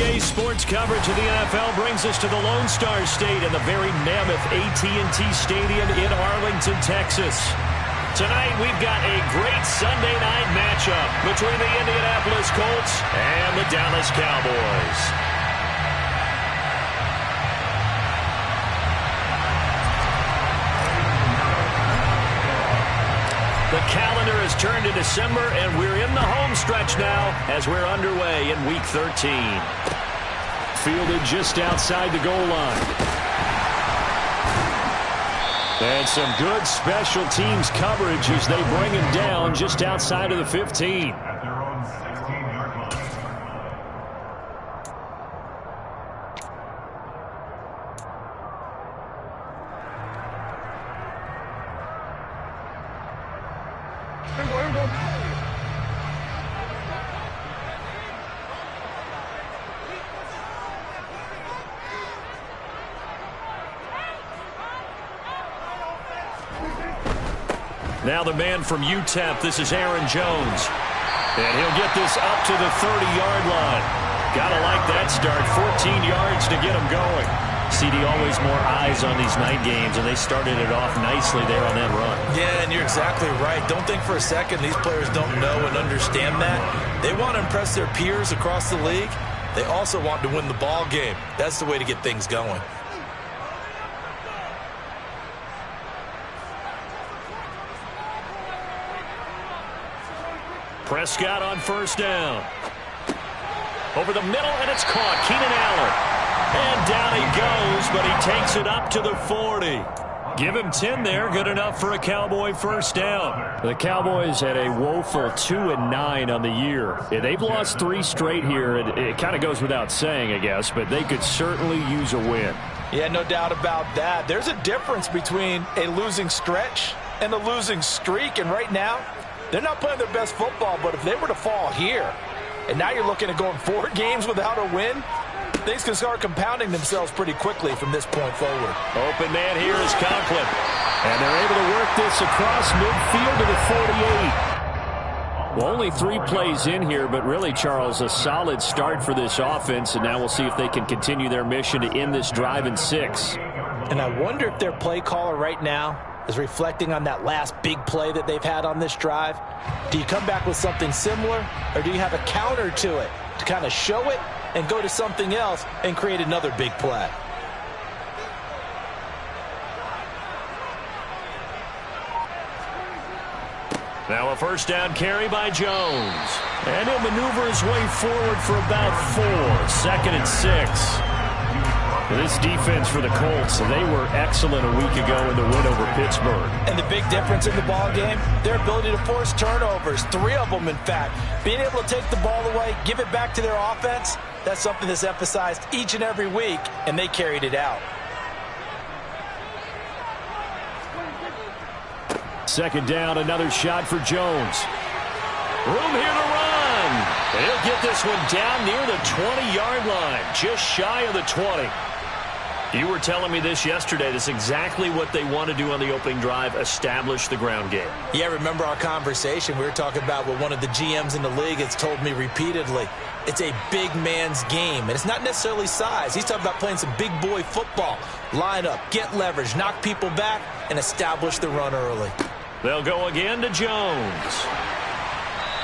NBA sports coverage of the NFL brings us to the Lone Star State and the very mammoth AT&T Stadium in Arlington, Texas. Tonight, we've got a great Sunday night matchup between the Indianapolis Colts and the Dallas Cowboys. The calendar has turned to December, and we're in the home stretch now as we're underway in Week 13. Fielded just outside the goal line. And some good special teams coverage as they bring him down just outside of the 15. Now the man from UTEP, this is Aaron Jones. And he'll get this up to the 30-yard line. Gotta like that start. 14 yards to get him going. CD, always more eyes on these night games, and they started it off nicely there on that run. Yeah, and you're exactly right. Don't think for a second these players don't know and understand that. They want to impress their peers across the league. They also want to win the ball game. That's the way to get things going. Prescott on first down. Over the middle, and it's caught. Keenan Allen. And down he goes, but he takes it up to the 40. Give him 10 there. Good enough for a Cowboy first down. The Cowboys had a woeful 2-9 on the year. Yeah, they've lost 3 straight here. It kind of goes without saying, I guess, but they could certainly use a win. Yeah, no doubt about that. There's a difference between a losing stretch and a losing streak, and right now, they're not playing their best football, but if they were to fall here, and now you're looking at going 4 games without a win, things can start compounding themselves pretty quickly from this point forward. Open man here is Conklin. And they're able to work this across midfield to the 48. Well, only 3 plays in here, but really, Charles, a solid start for this offense, and now we'll see if they can continue their mission to end this drive in 6. And I wonder if their play caller right now is reflecting on that last big play that they've had on this drive. Do you come back with something similar, or do you have a counter to it to kind of show it and go to something else and create another big play? Now a first down carry by Jones. And he'll maneuver his way forward for about 4. 2nd and 6. This defense for the Colts, they were excellent a week ago in the win over Pittsburgh. And the big difference in the ball game, their ability to force turnovers, 3 of them in fact. Being able to take the ball away, give it back to their offense, that's something that's emphasized each and every week, and they carried it out. 2nd down, another shot for Jones. Room here to run. And he'll get this one down near the 20-yard line, just shy of the 20. You were telling me this yesterday. This is exactly what they want to do on the opening drive, establish the ground game. Yeah, remember our conversation. We were talking about what one of the GMs in the league has told me repeatedly. It's a big man's game, and it's not necessarily size. He's talking about playing some big boy football. Line up, get leverage, knock people back, and establish the run early. They'll go again to Jones.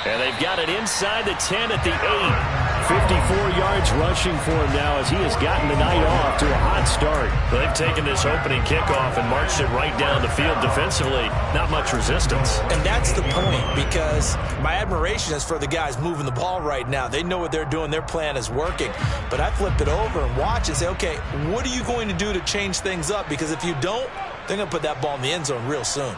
And they've got it inside the 10 at the 8. 54 yards rushing for him now as he has gotten the night off to a hot start. They've taken this opening kickoff and marched it right down the field defensively. Not much resistance. And that's the point, because my admiration is for the guys moving the ball right now. They know what they're doing. Their plan is working. But I flip it over and watch and say, okay, what are you going to do to change things up? Because if you don't, they're going to put that ball in the end zone real soon.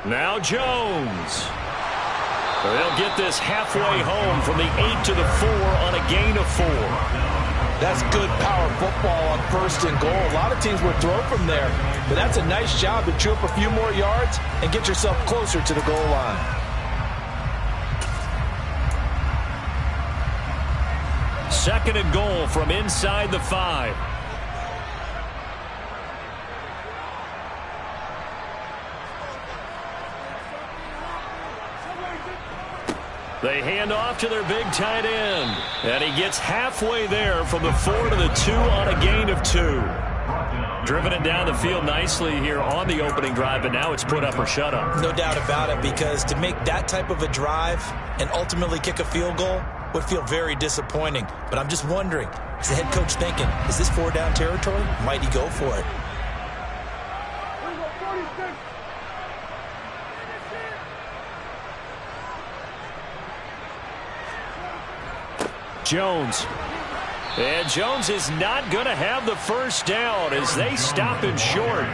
Now Jones. They'll get this halfway home from the 8 to the 4 on a gain of 4. That's good power football on 1st and goal. A lot of teams would throw from there, but that's a nice job to chew up a few more yards and get yourself closer to the goal line. Second and goal from inside the 5. They hand off to their big tight end. And he gets halfway there from the 4 to the 2 on a gain of 2. Driven it down the field nicely here on the opening drive, but now it's put up or shut up. No doubt about it, because to make that type of a drive and ultimately kick a field goal would feel very disappointing. But I'm just wondering, is the head coach thinking, is this 4-down territory? Might he go for it? Jones. And Jones is not going to have the first down as they stop him short.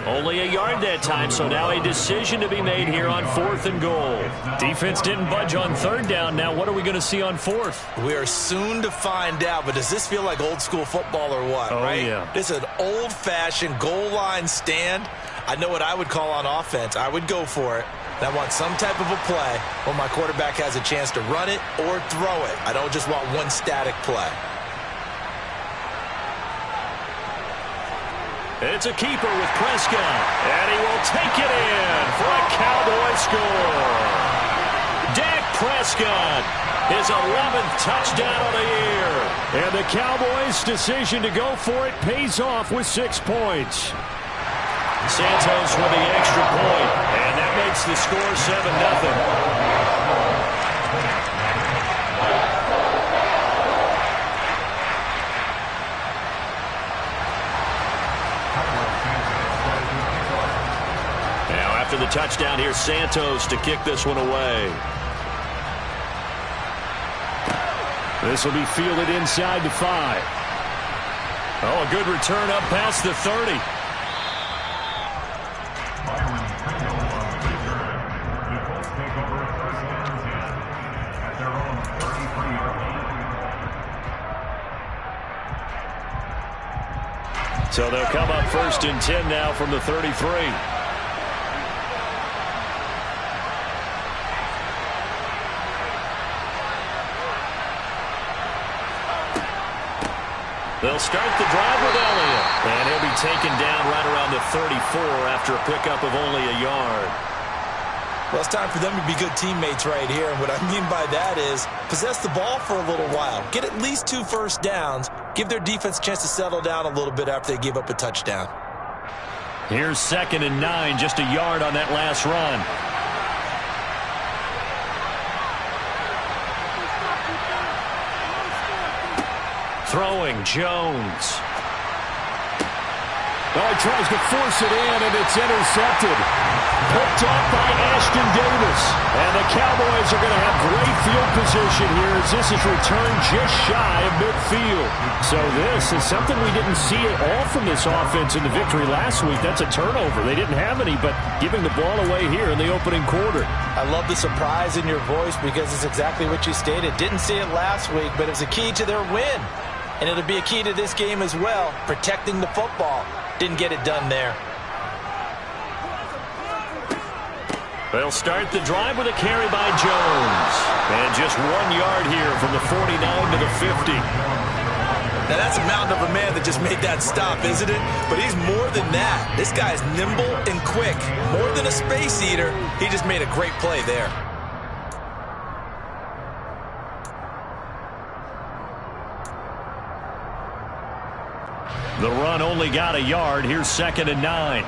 Only a yard that time, so now a decision to be made here on 4th and goal. Defense didn't budge on 3rd down. Now what are we going to see on 4th? We are soon to find out, but does this feel like old school football or what, right? Yeah. This is an old-fashioned goal line stand. I know what I would call on offense. I would go for it. I want some type of a play where my quarterback has a chance to run it or throw it. I don't just want one static play. It's a keeper with Prescott, and he will take it in for a Cowboy score. Dak Prescott, his 11th touchdown of the year. And the Cowboys' decision to go for it pays off with 6 points. Santos with the extra point, and that makes the score 7-0. After the touchdown, here's Santos to kick this one away. This will be fielded inside the 5. Oh, a good return up past the 30. So they'll come up 1st and 10 now from the 33. They'll start the drive with Elliott, and he'll be taken down right around the 34 after a pickup of only a yard. Well, it's time for them to be good teammates right here, and what I mean by that is possess the ball for a little while, get at least 2 first downs, give their defense a chance to settle down a little bit after they give up a touchdown. Here's 2nd and 9, just a yard on that last run. Throwing, Jones. Oh, he tries to force it in, and it's intercepted. Picked off by Ashton Davis. And the Cowboys are going to have great field position here as this is returned just shy of midfield. So this is something we didn't see at all from this offense in the victory last week. That's a turnover. They didn't have any, but giving the ball away here in the opening quarter. I love the surprise in your voice because it's exactly what you stated. Didn't see it last week, but it was a key to their win. And it'll be a key to this game as well, protecting the football. Didn't get it done there. They'll start the drive with a carry by Jones. And just 1 yard here from the 49 to the 50. Now that's a mountain of a man that just made that stop, isn't it? But he's more than that. This guy's nimble and quick. More than a space eater, he just made a great play there. The run only got a yard. Here's 2nd and 9.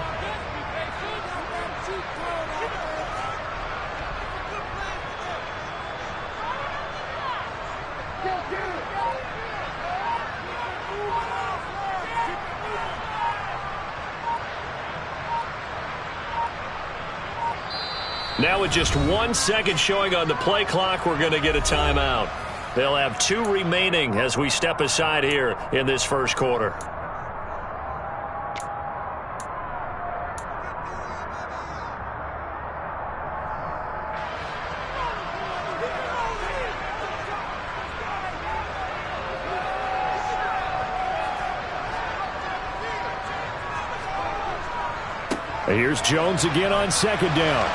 Now with just 1 second showing on the play clock, we're going to get a timeout. They'll have 2 remaining as we step aside here in this first quarter. Here's Jones again on 2nd down.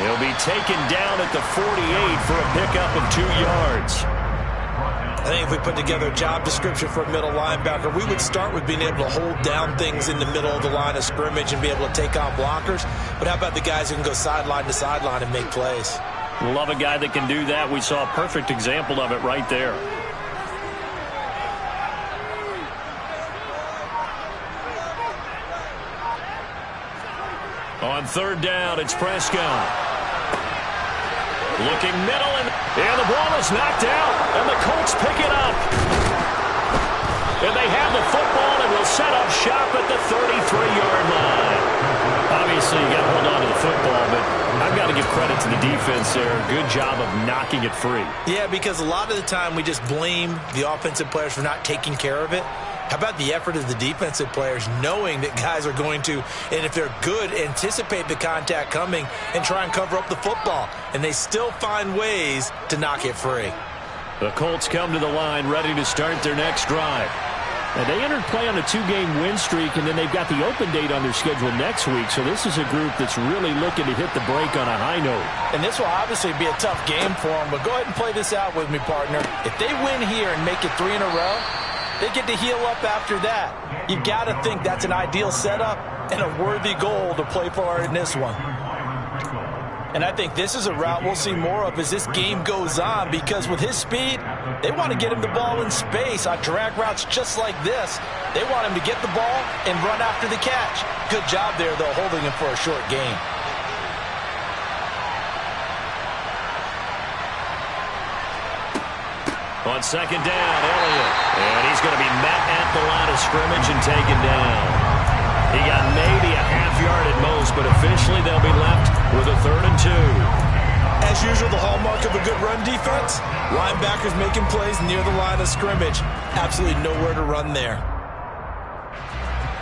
He'll be taken down at the 48 for a pickup of 2 yards. I think if we put together a job description for a middle linebacker, we would start with being able to hold down things in the middle of the line of scrimmage and be able to take on blockers. But how about the guys who can go sideline to sideline and make plays? Love a guy that can do that. We saw a perfect example of it right there. On third down, it's Prescott. Looking middle, and the ball is knocked out, and the Colts pick it up. And they have the football and will set up shop at the 33-yard line. Obviously, you got to hold on to the football, but I've got to give credit to the defense there. Good job of knocking it free. Yeah, because a lot of the time we just blame the offensive players for not taking care of it. How about the effort of the defensive players knowing that guys are going to, and if they're good, anticipate the contact coming and try and cover up the football. And they still find ways to knock it free. The Colts come to the line ready to start their next drive. And they entered play on a 2-game win streak, and then they've got the open date on their schedule next week. So this is a group that's really looking to hit the break on a high note. And this will obviously be a tough game for them, but go ahead and play this out with me, partner. If they win here and make it 3 in a row, they get to heal up after that. You've got to think that's an ideal setup and a worthy goal to play for in this one. And I think this is a route we'll see more of as this game goes on, because with his speed, they want to get him the ball in space on drag routes just like this. They want him to get the ball and run after the catch. Good job there, though, holding him for a short gain. On second down, Elliott. And he's going to be met at the line of scrimmage and taken down. He got maybe a half yard at most, but officially they'll be left with a 3rd and 2. As usual, the hallmark of a good run defense, linebackers making plays near the line of scrimmage. Absolutely nowhere to run there.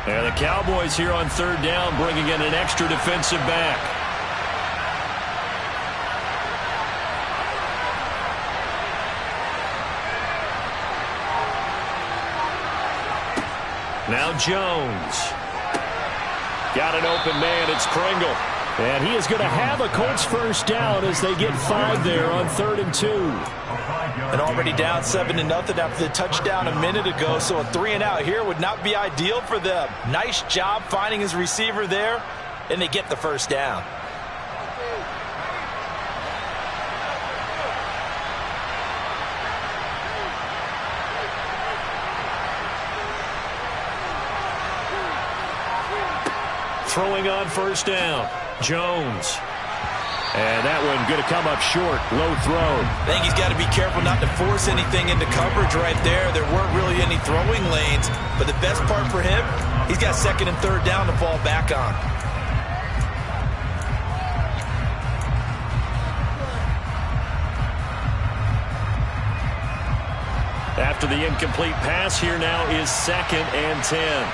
And the Cowboys here on 3rd down, bringing in an extra defensive back. Now Jones. Got an open man. It's Kringle. And he is going to have a Colts first down as they get 5 there on 3rd and 2. And already down 7-0 after the touchdown a minute ago, so a 3 and out here would not be ideal for them. Nice job finding his receiver there, and they get the first down. Throwing on first down, Jones. And that one going to come up short, low throw. I think he's got to be careful not to force anything into coverage right there. There weren't really any throwing lanes, but the best part for him, he's got 2nd and 3rd down to fall back on. After the incomplete pass, here now is 2nd and 10.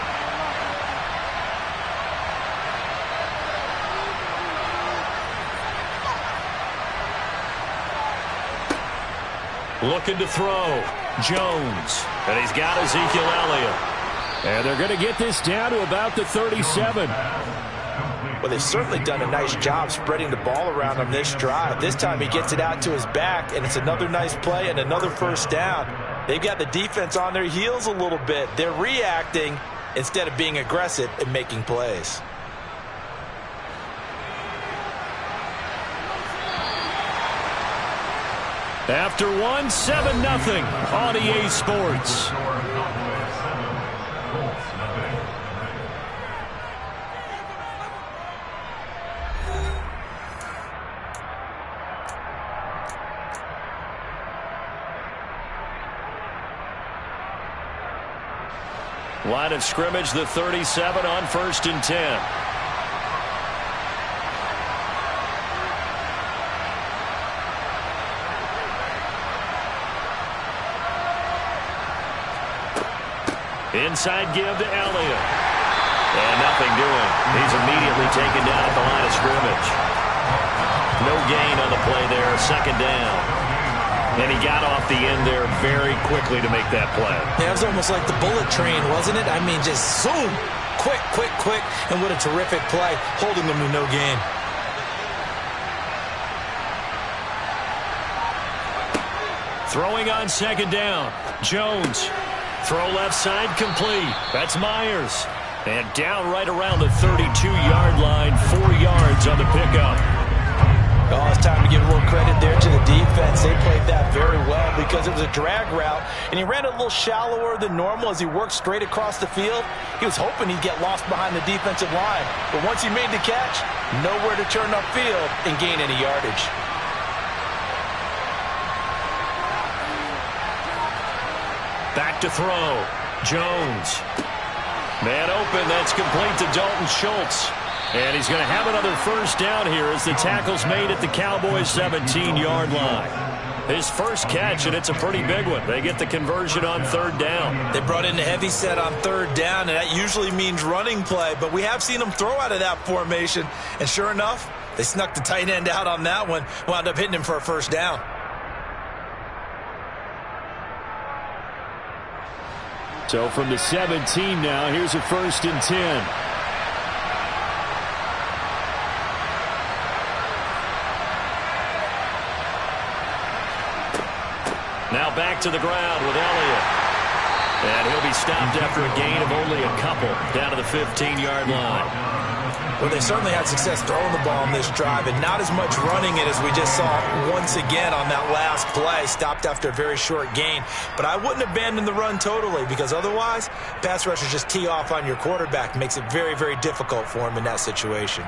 Looking to throw, Jones, and he's got Ezekiel Elliott. And they're going to get this down to about the 37. Well, they've certainly done a nice job spreading the ball around on this drive. This time he gets it out to his back, and it's another nice play and another first down. They've got the defense on their heels a little bit. They're reacting instead of being aggressive and making plays. After 7-0 on EA Sports. Line of scrimmage, the 37 on 1st and 10. Inside give to Elliott. And nothing doing. He's immediately taken down at the line of scrimmage. No gain on the play there. 2nd down. And he got off the end there very quickly to make that play. Yeah, it was almost like the bullet train, wasn't it? I mean, just zoom. Quick, quick, quick. And what a terrific play, holding them to no gain. Throwing on 2nd down. Jones. Throw left side complete. That's Myers. And down right around the 32-yard line. 4 yards on the pickup. Oh, it's time to give a little credit there to the defense. They played that very well because it was a drag route, and he ran a little shallower than normal as he worked straight across the field. He was hoping he'd get lost behind the defensive line, but once he made the catch, nowhere to turn upfield and gain any yardage. Back to throw. Jones. Man open. That's complete to Dalton Schultz. And he's going to have another first down here as the tackle's made at the Cowboys' 17-yard line. His first catch, and it's a pretty big one. They get the conversion on third down. They brought in the heavy set on third down, and that usually means running play. But we have seen them throw out of that formation. And sure enough, they snuck the tight end out on that one. Wound up hitting him for a first down. So from the 17 now, here's a 1st and 10. Now back to the ground with Elliott. And he'll be stopped after a gain of only a couple down to the 15-yard line. Well, they certainly had success throwing the ball in this drive and not as much running it as we just saw once again on that last play. Stopped after a very short gain. But I wouldn't abandon the run totally because otherwise, pass rushers just tee off on your quarterback. Makes it very, very difficult for him in that situation.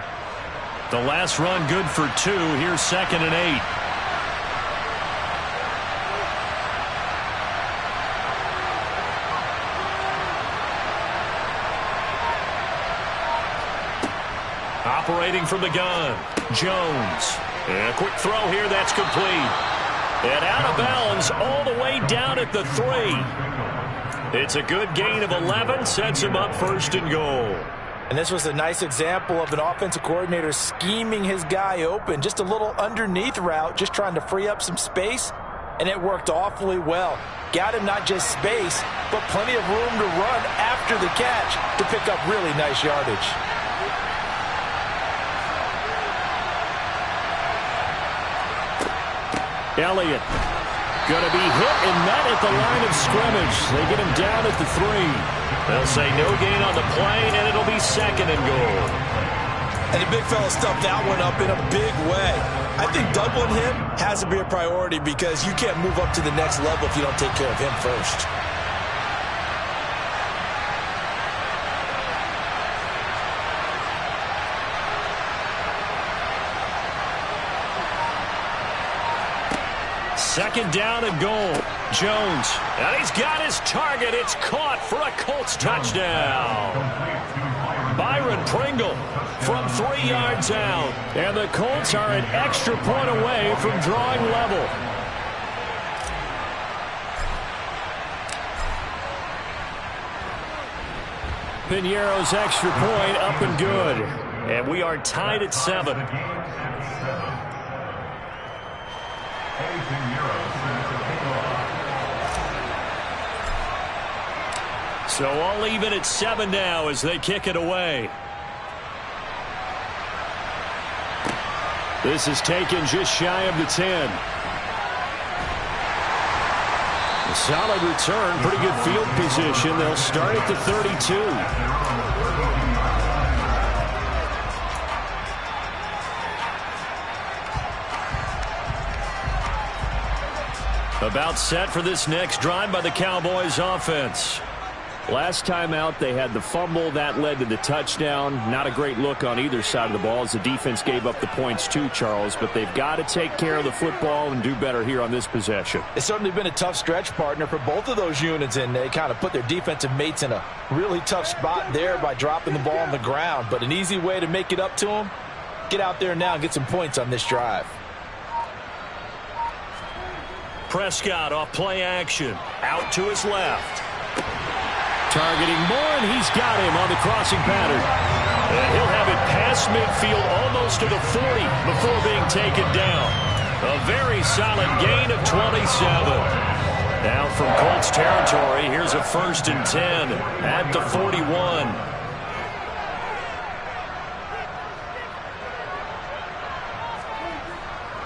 The last run good for 2. Here's 2nd and 8. Operating from the gun, Jones. And a quick throw here, that's complete. And out of bounds all the way down at the 3. It's a good gain of 11, sets him up 1st and goal. And this was a nice example of an offensive coordinator scheming his guy open. Just a little underneath route, just trying to free up some space, and it worked awfully well. Got him not just space, but plenty of room to run after the catch to pick up really nice yardage. Elliott going to be hit and met at the line of scrimmage. They get him down at the 3. They'll say no gain on the play, and it'll be 2nd and goal. And the big fella stuffed that one up in a big way. I think doubling him has to be a priority because you can't move up to the next level if you don't take care of him first. Second down and goal. Jones. And he's got his target. It's caught for a Colts touchdown. Byron Pringle from 3 yards out. And the Colts are an extra point away from drawing level. Piñeiro's extra point up and good. And we are tied at 7. So all even at 7 now as they kick it away. This is taken just shy of the 10. A solid return, pretty good field position. They'll start at the 32. About set for this next drive by the Cowboys offense. Last time out, they had the fumble. That led to the touchdown. Not a great look on either side of the ball as the defense gave up the points too, Charles. But they've got to take care of the football and do better here on this possession. It's certainly been a tough stretch, partner, for both of those units, and they kind of put their defensive mates in a really tough spot there by dropping the ball on the ground. But an easy way to make it up to them, get out there now and get some points on this drive. Prescott off play action. Out to his left. Targeting Moore, and he's got him on the crossing pattern. And he'll have it past midfield almost to the 40 before being taken down. A very solid gain of 27. Now from Colts territory, here's a 1st and 10 at the 41.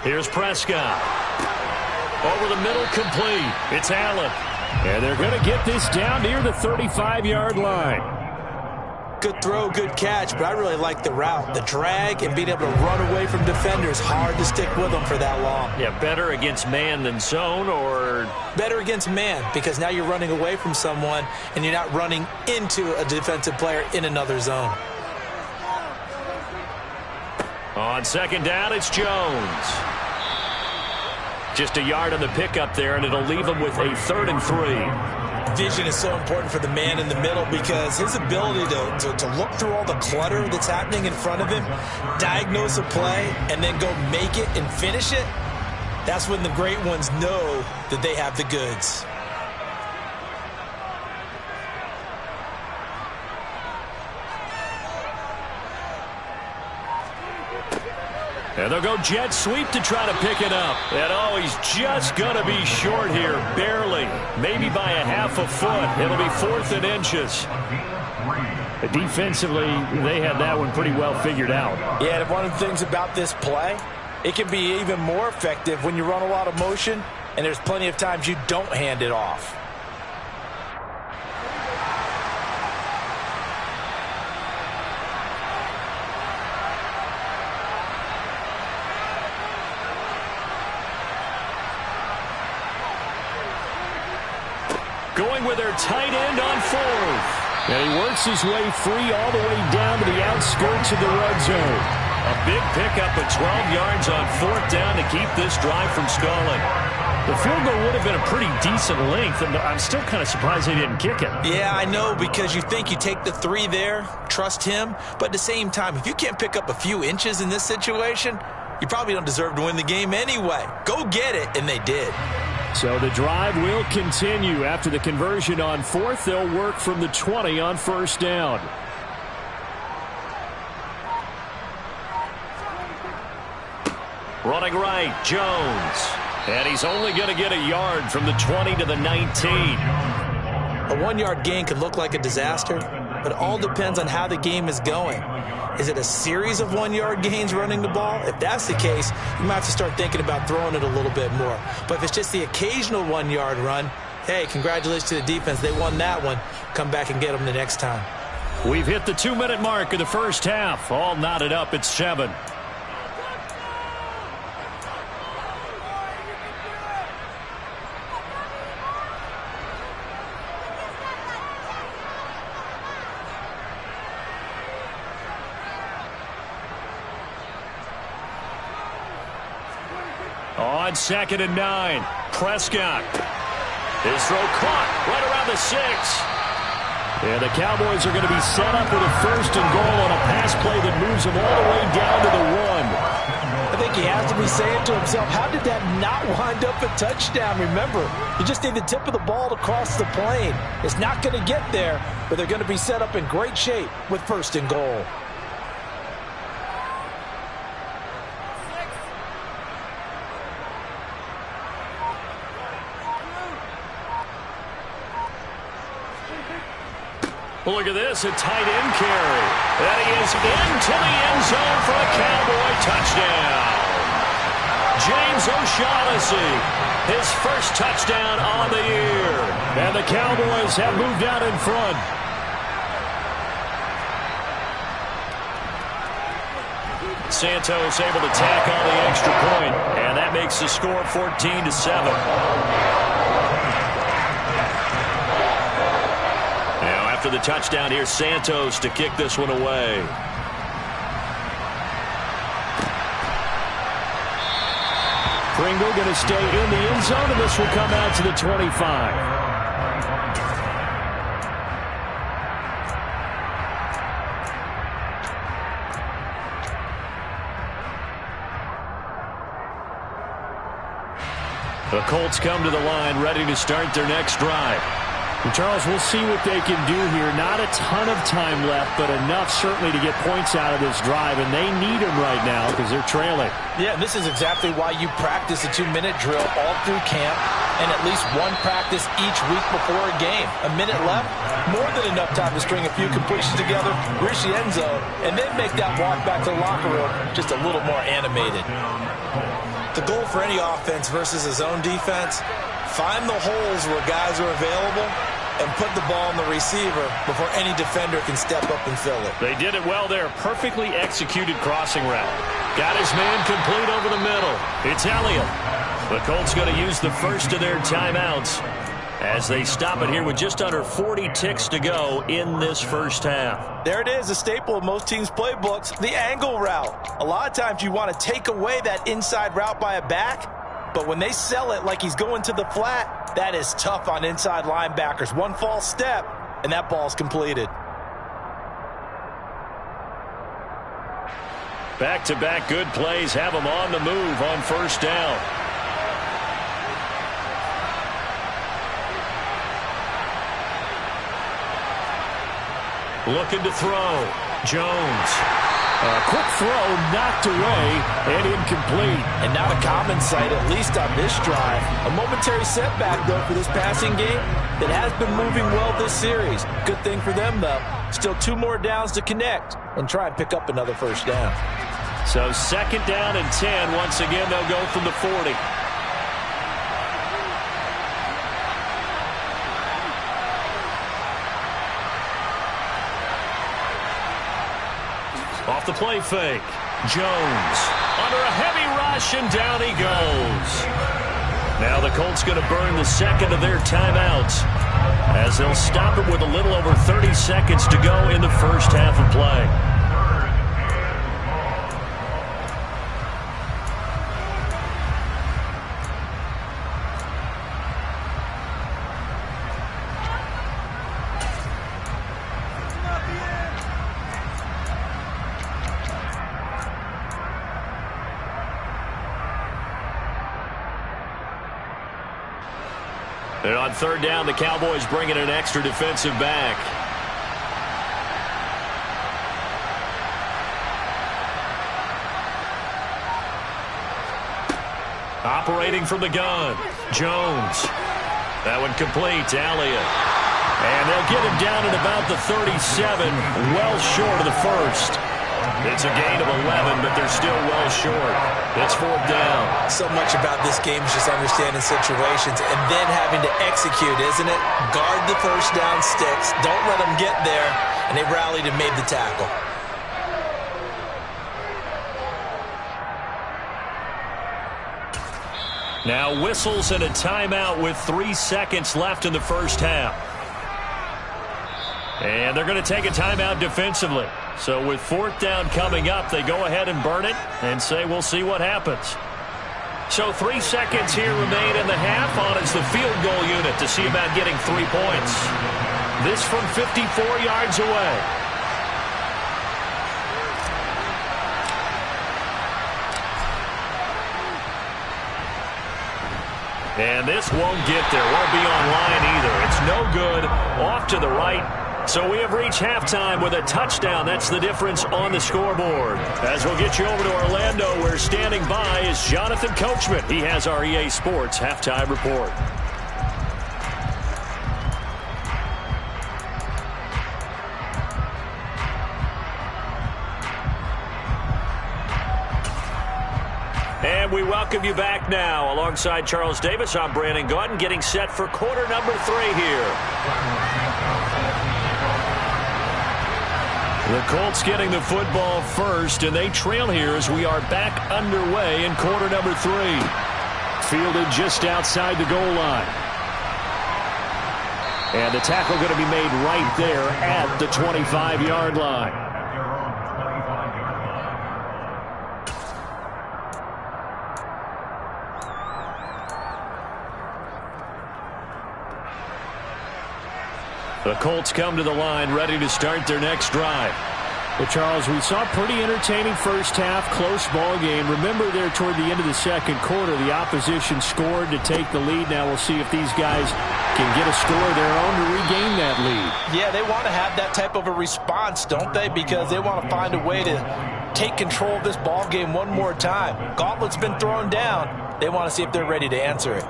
Here's Prescott. Over the middle, complete. It's Allen. And they're going to get this down near the 35-yard line. Good throw, good catch, but I really like the route. The drag and being able to run away from defenders, hard to stick with them for that long. Yeah, better against man than zone, or? Better against man, because now you're running away from someone and you're not running into a defensive player in another zone. On second down, it's Jones. Just a yard on the pickup there, and it'll leave him with a 3rd and 3. Vision is so important for the man in the middle because his ability to look through all the clutter that's happening in front of him, diagnose a play, and then go make it and finish it, that's when the great ones know that they have the goods. And they'll go jet sweep to try to pick it up. And oh, he's just going to be short here, barely. Maybe by a half a foot. It'll be 4th and inches. Defensively, they had that one pretty well figured out. Yeah, and one of the things about this play, it can be even more effective when you run a lot of motion, and there's plenty of times you don't hand it off. Going with their tight end on 4th. And he works his way free all the way down to the outskirts of the red zone. A big pickup of 12 yards on 4th down to keep this drive from stalling. The field goal would have been a pretty decent length, and I'm still kind of surprised they didn't kick it. Yeah, I know, because you think you take the 3 there, trust him, but at the same time, if you can't pick up a few inches in this situation, you probably don't deserve to win the game anyway. Go get it, and they did. So the drive will continue. After the conversion on 4th, they'll work from the 20 on 1st down. Running right, Jones. And he's only going to get a yard from the 20 to the 19. A 1-yard gain could look like a disaster, but it all depends on how the game is going. Is it a series of 1-yard gains running the ball? If that's the case, you might have to start thinking about throwing it a little bit more. But if it's just the occasional 1-yard run, hey, congratulations to the defense. They won that one. Come back and get them the next time. We've hit the 2-minute mark of the first half. All knotted up at 7. On 2nd and 9, Prescott. His throw caught right around the 6. And the Cowboys are going to be set up with a 1st and goal on a pass play that moves them all the way down to the 1. I think he has to be saying to himself, how did that not wind up a touchdown? Remember, you just need the tip of the ball to cross the plane. It's not going to get there, but they're going to be set up in great shape with 1st and goal. Look at this, a tight end carry. And he is into the end zone for a Cowboy touchdown. James O'Shaughnessy, his first touchdown on the year. And the Cowboys have moved out in front. Santos able to tack on the extra point, and that makes the score 14-7. After the touchdown, here's Santos to kick this one away. Pringle going to stay in the end zone, and this will come out to the 25. The Colts come to the line ready to start their next drive. And Charles, we'll see what they can do here. Not a ton of time left, but enough certainly to get points out of this drive, and they need them right now because they're trailing. Yeah, and this is exactly why you practice a 2-minute drill all through camp and at least one practice each week before a game. A minute left, more than enough time to string a few completions together, reach the end zone, and then make that walk back to the locker room just a little more animated. The goal for any offense versus a zone defense, find the holes where guys are available and put the ball on the receiver before any defender can step up and fill it. They did it well there. Perfectly executed crossing route. Got his man complete over the middle. It's Elliott. The Colts going to use the first of their timeouts as they stop it here with just under 40 ticks to go in this first half. There it is, a staple of most teams' playbooks, the angle route. A lot of times you want to take away that inside route by a back, but when they sell it like he's going to the flat, that is tough on inside linebackers. One false step, and that ball's completed. Back-to-back good plays have them on the move on first down. Looking to throw. Jones. A quick throw knocked away and incomplete. And not a common sight, at least on this drive. A momentary setback, though, for this passing game that has been moving well this series. Good thing for them, though. Still 2 more downs to connect and try and pick up another first down. So second down and 10. Once again, they'll go from the 40. Off the play fake. Jones under a heavy rush, and down he goes. Now the Colts going to burn the second of their timeouts as they'll stop it with a little over 30 seconds to go in the first half of play. And on third down, the Cowboys bring in an extra defensive back. Operating from the gun, Jones. That one complete to Elliott. And they'll get him down at about the 37, well short of the first. It's a gain of 11, but they're still well short. It's fourth down. So much about this game is just understanding situations and then having to execute, isn't it? Guard the first down sticks. Don't let them get there. And they rallied and made the tackle. Now whistles and a timeout with 3 seconds left in the first half. And they're going to take a timeout defensively. So with fourth down coming up, they go ahead and burn it and say we'll see what happens. So 3 seconds here remain in the half. On is the field goal unit to see about getting 3 points. This from 54 yards away. And this won't get there. Won't be online either. It's no good. Off to the right. So we have reached halftime with a touchdown. That's the difference on the scoreboard. As we'll get you over to Orlando, where standing by is Jonathan Coachman. He has our EA Sports halftime report. And we welcome you back now. Alongside Charles Davis, I'm Brandon Gaudin, getting set for quarter number 3 here. The Colts getting the football first, and they trail here as we are back underway in quarter number 3. Fielded just outside the goal line. And the tackle going to be made right there at the 25-yard line. The Colts come to the line ready to start their next drive. Well, Charles, we saw a pretty entertaining first half, close ball game. Remember there toward the end of the second quarter, the opposition scored to take the lead. Now we'll see if these guys can get a score of their own to regain that lead. Yeah, they want to have that type of a response, don't they? Because they want to find a way to take control of this ball game one more time. Gauntlet's been thrown down. They want to see if they're ready to answer it.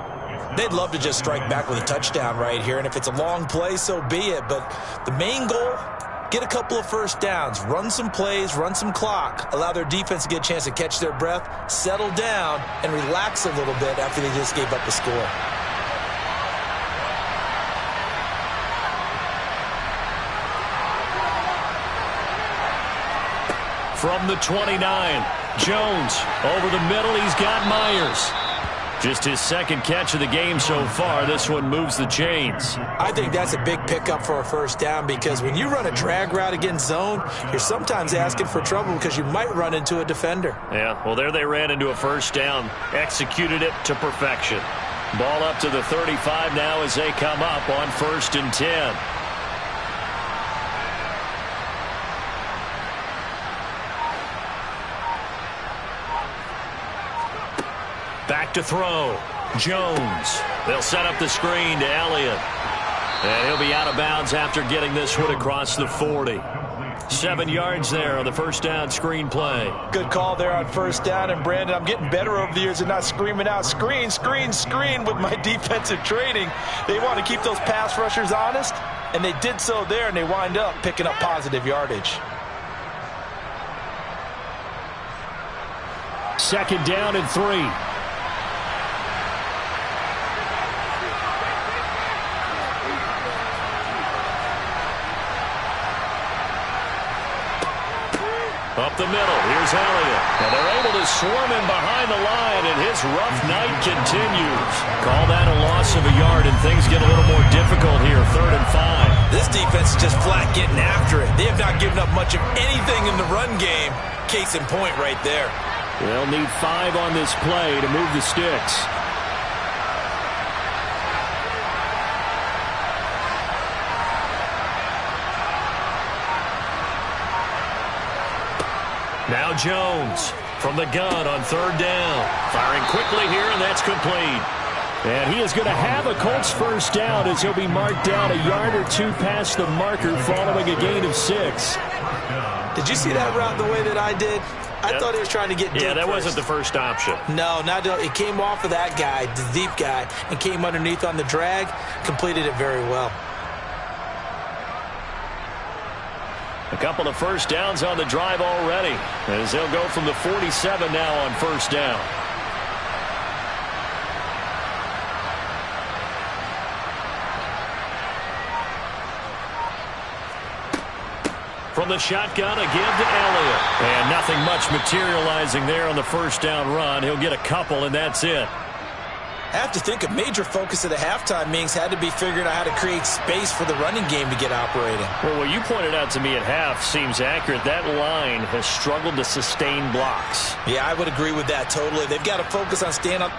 They'd love to just strike back with a touchdown right here, and if it's a long play, so be it. But the main goal, get a couple of first downs, run some plays, run some clock, allow their defense to get a chance to catch their breath, settle down, and relax a little bit after they just gave up the score. From the 29, Jones over the middle. He's got Myers. Just his second catch of the game so far. This one moves the chains. I think that's a big pickup for a first down because when you run a drag route against zone, you're sometimes asking for trouble because you might run into a defender. Yeah, well, there they ran into a first down. Executed it to perfection. Ball up to the 35 now as they come up on 1st and 10. Back to throw. Jones. They'll set up the screen to Elliott. And he'll be out of bounds after getting this one across the 40. 7 yards there on the first down screen play. Good call there on first down. And, Brandon, I'm getting better over the years and not screaming out, screen, screen, screen with my defensive training. They want to keep those pass rushers honest, and they did so there, and they wind up picking up positive yardage. 2nd down and 3. Up the middle, here's Elliott. And they're able to swarm him behind the line, and his rough night continues. Call that a loss of a yard, and things get a little more difficult here, 3rd and 5. This defense is just flat getting after it. They have not given up much of anything in the run game. Case in point right there. They'll need 5 on this play to move the sticks. Now Jones from the gun on 3rd down. Firing quickly here, and that's complete. And he is going to have a Colts first down as he'll be marked down a yard or 2 past the marker following a gain of 6. Did you see that route the way that I did? I thought he was trying to get deep. Yeah, that first. wasn't the first option. No, it came off of that guy, the deep guy, and came underneath on the drag, completed it very well. A couple of first downs on the drive already, as they'll go from the 47 now on first down. From the shotgun, a give to Elliott. And nothing much materializing there on the first down run. He'll get a couple, and that's it. I have to think a major focus of the halftime meetings had to be figuring out how to create space for the running game to get operating. Well, what you pointed out to me at half seems accurate. That line has struggled to sustain blocks. Yeah, I would agree with that totally. They've got to focus on staying on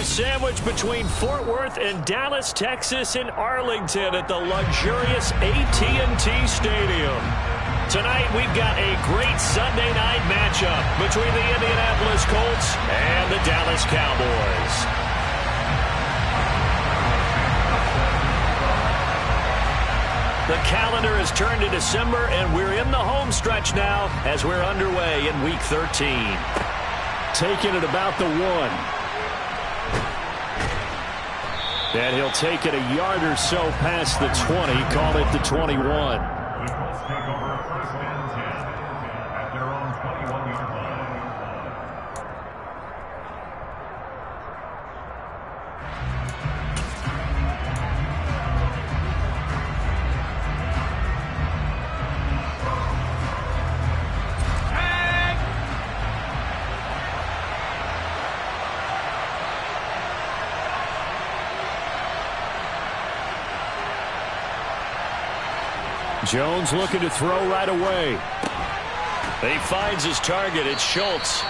sandwich between Fort Worth and Dallas, Texas, and Arlington at the luxurious AT&T Stadium. Tonight, we've got a great Sunday night matchup between the Indianapolis Colts and the Dallas Cowboys. The calendar has turned to December, and we're in the home stretch now as we're underway in Week 13. Taking it about the 1. And he'll take it a yard or so past the 20, call it the 21. Jones looking to throw right away. He finds his target. It's Schultz.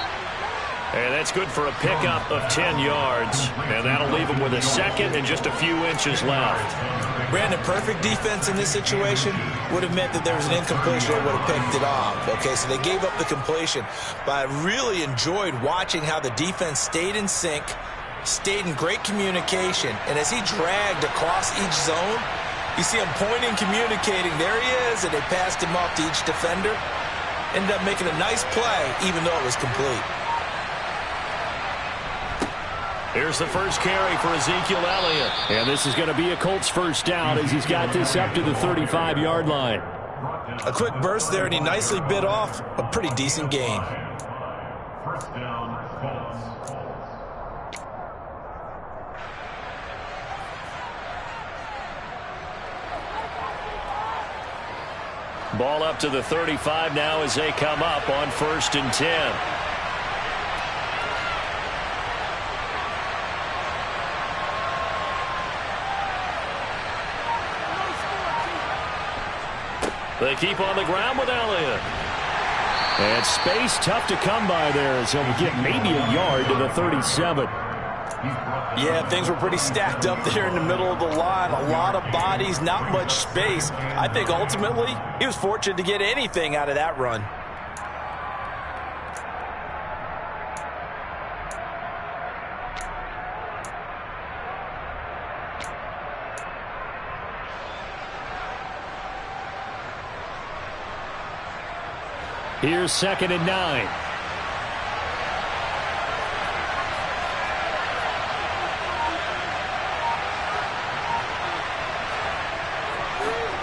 And that's good for a pickup of 10 yards. And that'll leave him with a second and just a few inches left. Brandon, perfect defense in this situation would have meant that there was an incompletion. They would have picked it off. Okay, so they gave up the completion. But I really enjoyed watching how the defense stayed in sync, stayed in great communication. And as he dragged across each zone, you see him pointing, communicating. There he is, and they passed him off to each defender. Ended up making a nice play, even though it was complete. Here's the first carry for Ezekiel Elliott. And this is going to be a Colts first down as he's got this up to the 35-yard line. A quick burst there, and he nicely bit off a pretty decent gain. First down, Colts. Ball up to the 35 now as they come up on 1st and 10. They keep on the ground with Elliott. And space tough to come by there as he'll get maybe a yard to the 37. Yeah, things were pretty stacked up there in the middle of the line. A lot of bodies, not much space. I think ultimately he was fortunate to get anything out of that run. Here's 2nd and 9.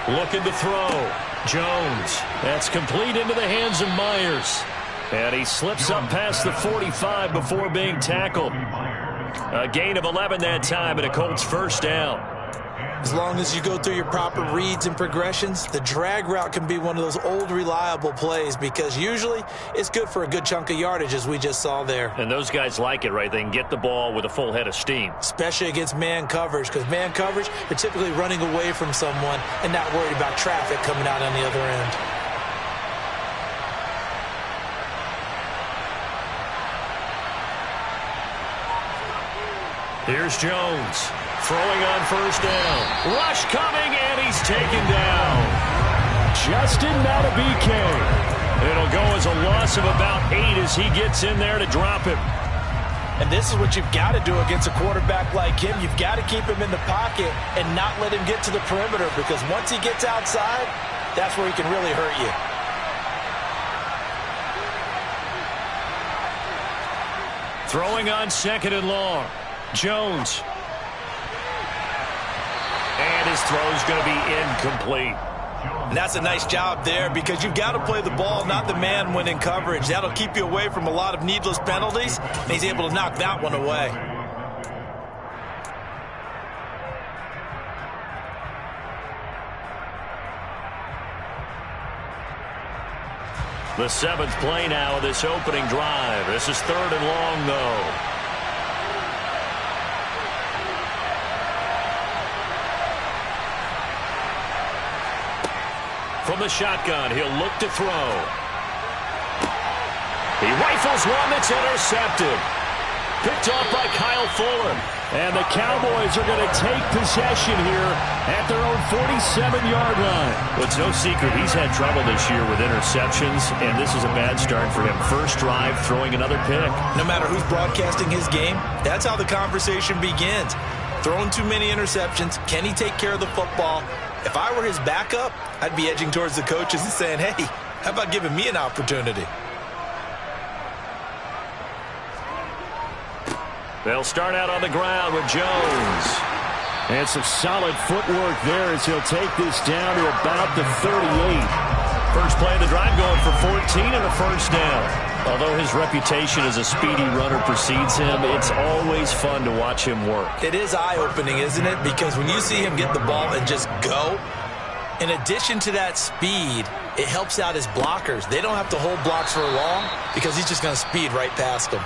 Looking to throw. Jones. That's complete into the hands of Myers. And he slips up past the 45 before being tackled. A gain of 11 that time and a Colts first down. As long as you go through your proper reads and progressions, the drag route can be one of those old reliable plays because usually it's good for a good chunk of yardage as we just saw there. And those guys like it, right? They can get the ball with a full head of steam. Especially against man coverage because man coverage, they're typically running away from someone and not worried about traffic coming out on the other end. Here's Jones. Throwing on first down. Rush coming, and he's taken down. Justin Matabike. It'll go as a loss of about 8 as he gets in there to drop him. And this is what you've got to do against a quarterback like him. You've got to keep him in the pocket and not let him get to the perimeter because once he gets outside, that's where he can really hurt you. Throwing on 2nd and long. Jones. And his throw's going to be incomplete. And that's a nice job there because you've got to play the ball, not the man when in coverage. That'll keep you away from a lot of needless penalties, and he's able to knock that one away. The 7th play now of this opening drive. This is 3rd and long, though. From the shotgun, he'll look to throw. He rifles one that's intercepted. Picked off by Kyle Fuller. And the Cowboys are going to take possession here at their own 47-yard line. Well, it's no secret he's had trouble this year with interceptions, and this is a bad start for him. First drive, throwing another pick. No matter who's broadcasting his game, that's how the conversation begins. Throwing too many interceptions. Can he take care of the football? If I were his backup, I'd be edging towards the coaches and saying, hey, how about giving me an opportunity? They'll start out on the ground with Jones. And some solid footwork there as he'll take this down to about the 38. First play of the drive going for 14 and a first down. Although his reputation as a speedy runner precedes him, it's always fun to watch him work. It is eye-opening, isn't it? Because when you see him get the ball and just go, in addition to that speed, it helps out his blockers. They don't have to hold blocks for long because he's just going to speed right past them.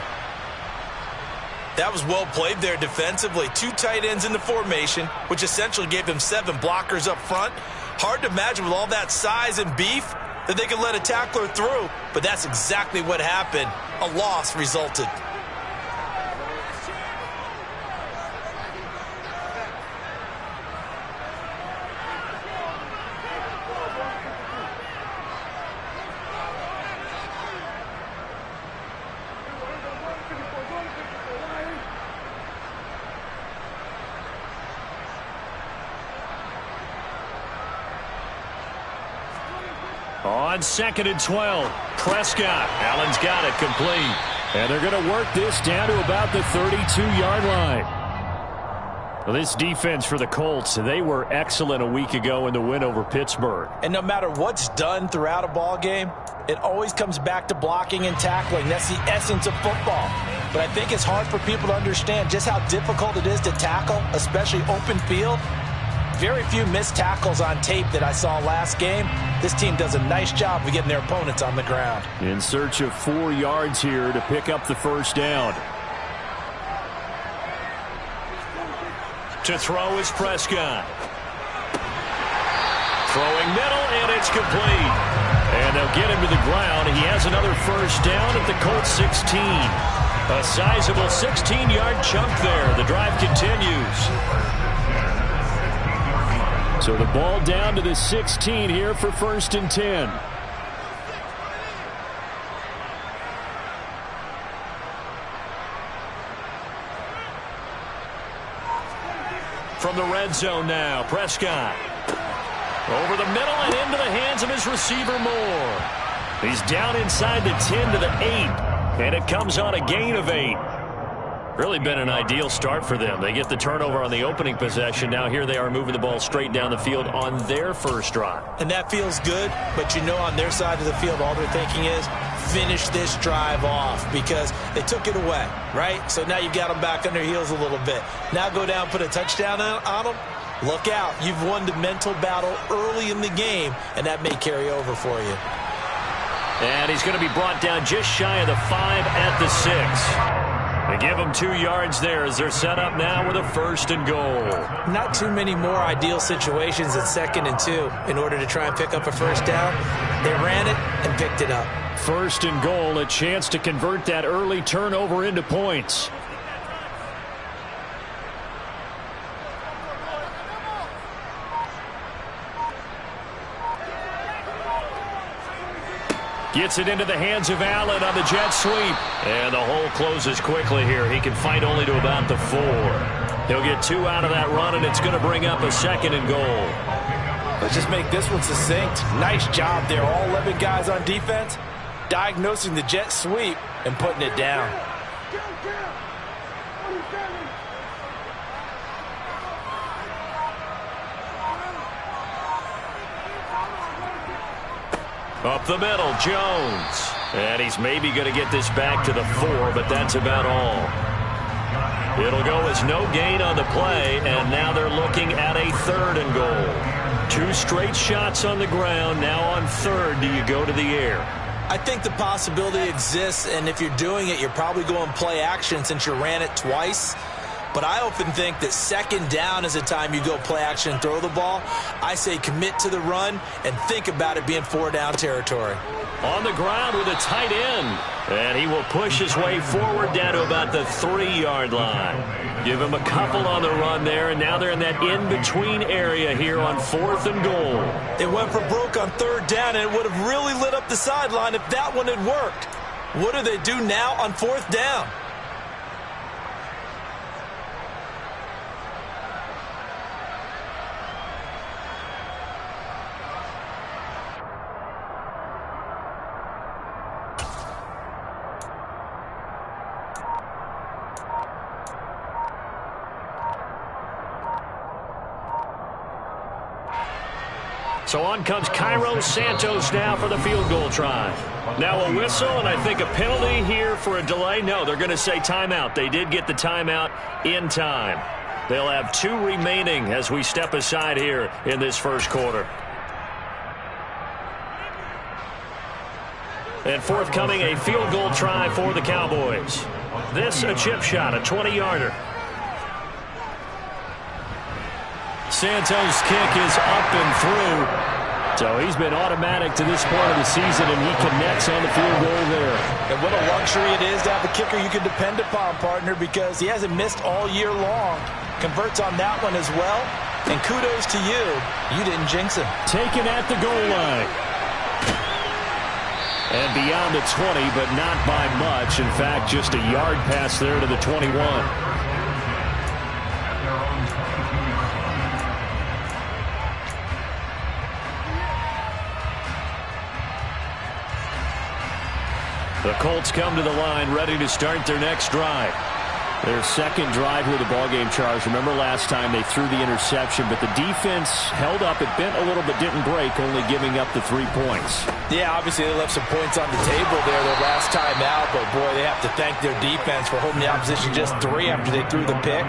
That was well played there defensively. Two tight ends in the formation, which essentially gave them 7 blockers up front. Hard to imagine with all that size and beef that they could let a tackler through, but that's exactly what happened. A loss resulted. On 2nd and 12, Prescott. Allen's got it, complete. And they're going to work this down to about the 32-yard line. Well, this defense for the Colts, they were excellent a week ago in the win over Pittsburgh. And no matter what's done throughout a ball game, it always comes back to blocking and tackling. That's the essence of football. But I think it's hard for people to understand just how difficult it is to tackle, especially open field. Very few missed tackles on tape that I saw last game. This team does a nice job of getting their opponents on the ground. In search of 4 yards here to pick up the first down. To throw is Prescott. Throwing middle, and it's complete. And they'll get him to the ground. He has another first down at the Colts 16. A sizable 16-yard chunk there. The drive continues. So the ball down to the 16 here for 1st and 10. From the red zone now, Prescott. Over the middle and into the hands of his receiver Moore. He's down inside the 10 to the 8. And it comes on a gain of 8. Really been an ideal start for them. They get the turnover on the opening possession. Now here they are moving the ball straight down the field on their first drive. And that feels good, but you know on their side of the field all they're thinking is finish this drive off because they took it away, right? So now you've got them back on their heels a little bit. Now go down, put a touchdown on them. Look out. You've won the mental battle early in the game, and that may carry over for you. And he's going to be brought down just shy of the 5 at the 6. They give them 2 yards there as they're set up now with a 1st and goal. Not too many more ideal situations at 2nd and 2 in order to try and pick up a first down. They ran it and picked it up. 1st and goal, a chance to convert that early turnover into points. Gets it into the hands of Allen on the jet sweep. And the hole closes quickly here. He can fight only to about the 4. He'll get 2 out of that run, and it's going to bring up a 2nd and goal. Let's just make this one succinct. Nice job there. All 11 guys on defense diagnosing the jet sweep and putting it down. Up the middle, Jones. And he's maybe going to get this back to the 4, but that's about all. It'll go as no gain on the play, and now they're looking at a 3rd and goal. 2 straight shots on the ground. Now on 3rd, do you go to the air? I think the possibility exists, and if you're doing it, you're probably going play action since you ran it twice. but I often think that second down is the time you go play action and throw the ball. I say commit to the run and think about it being 4-down territory. On the ground with a tight end. And he will push his way forward down to about the 3-yard line. Give him a couple on the run there, and now they're in that in-between area here on 4th and goal. It went for broke on 3rd down, and it would have really lit up the sideline if that one had worked. What do they do now on 4th down? So on comes Cairo Santos now for the field goal try. Now a whistle, and I think a penalty here for a delay. No, they're going to say timeout. They did get the timeout in time. They'll have 2 remaining as we step aside here in this first quarter. And forthcoming, a field goal try for the Cowboys. This a chip shot, a 20-yarder. Santos' kick is up and through. So he's been automatic to this point of the season, and he connects on the field goal there. And what a luxury it is to have a kicker you can depend upon, partner, because he hasn't missed all year long. Converts on that one as well. And kudos to you. You didn't jinx him. Taken at the goal line. And beyond the 20, but not by much. In fact, just a yard pass there to the 21. The Colts come to the line ready to start their next drive. Their second drive here, the ballgame, Charles. Remember last time they threw the interception, but the defense held up. It bent a little but didn't break, only giving up the 3 points. Yeah, obviously they left some points on the table there their last time out, but boy, they have to thank their defense for holding the opposition just 3 after they threw the pick.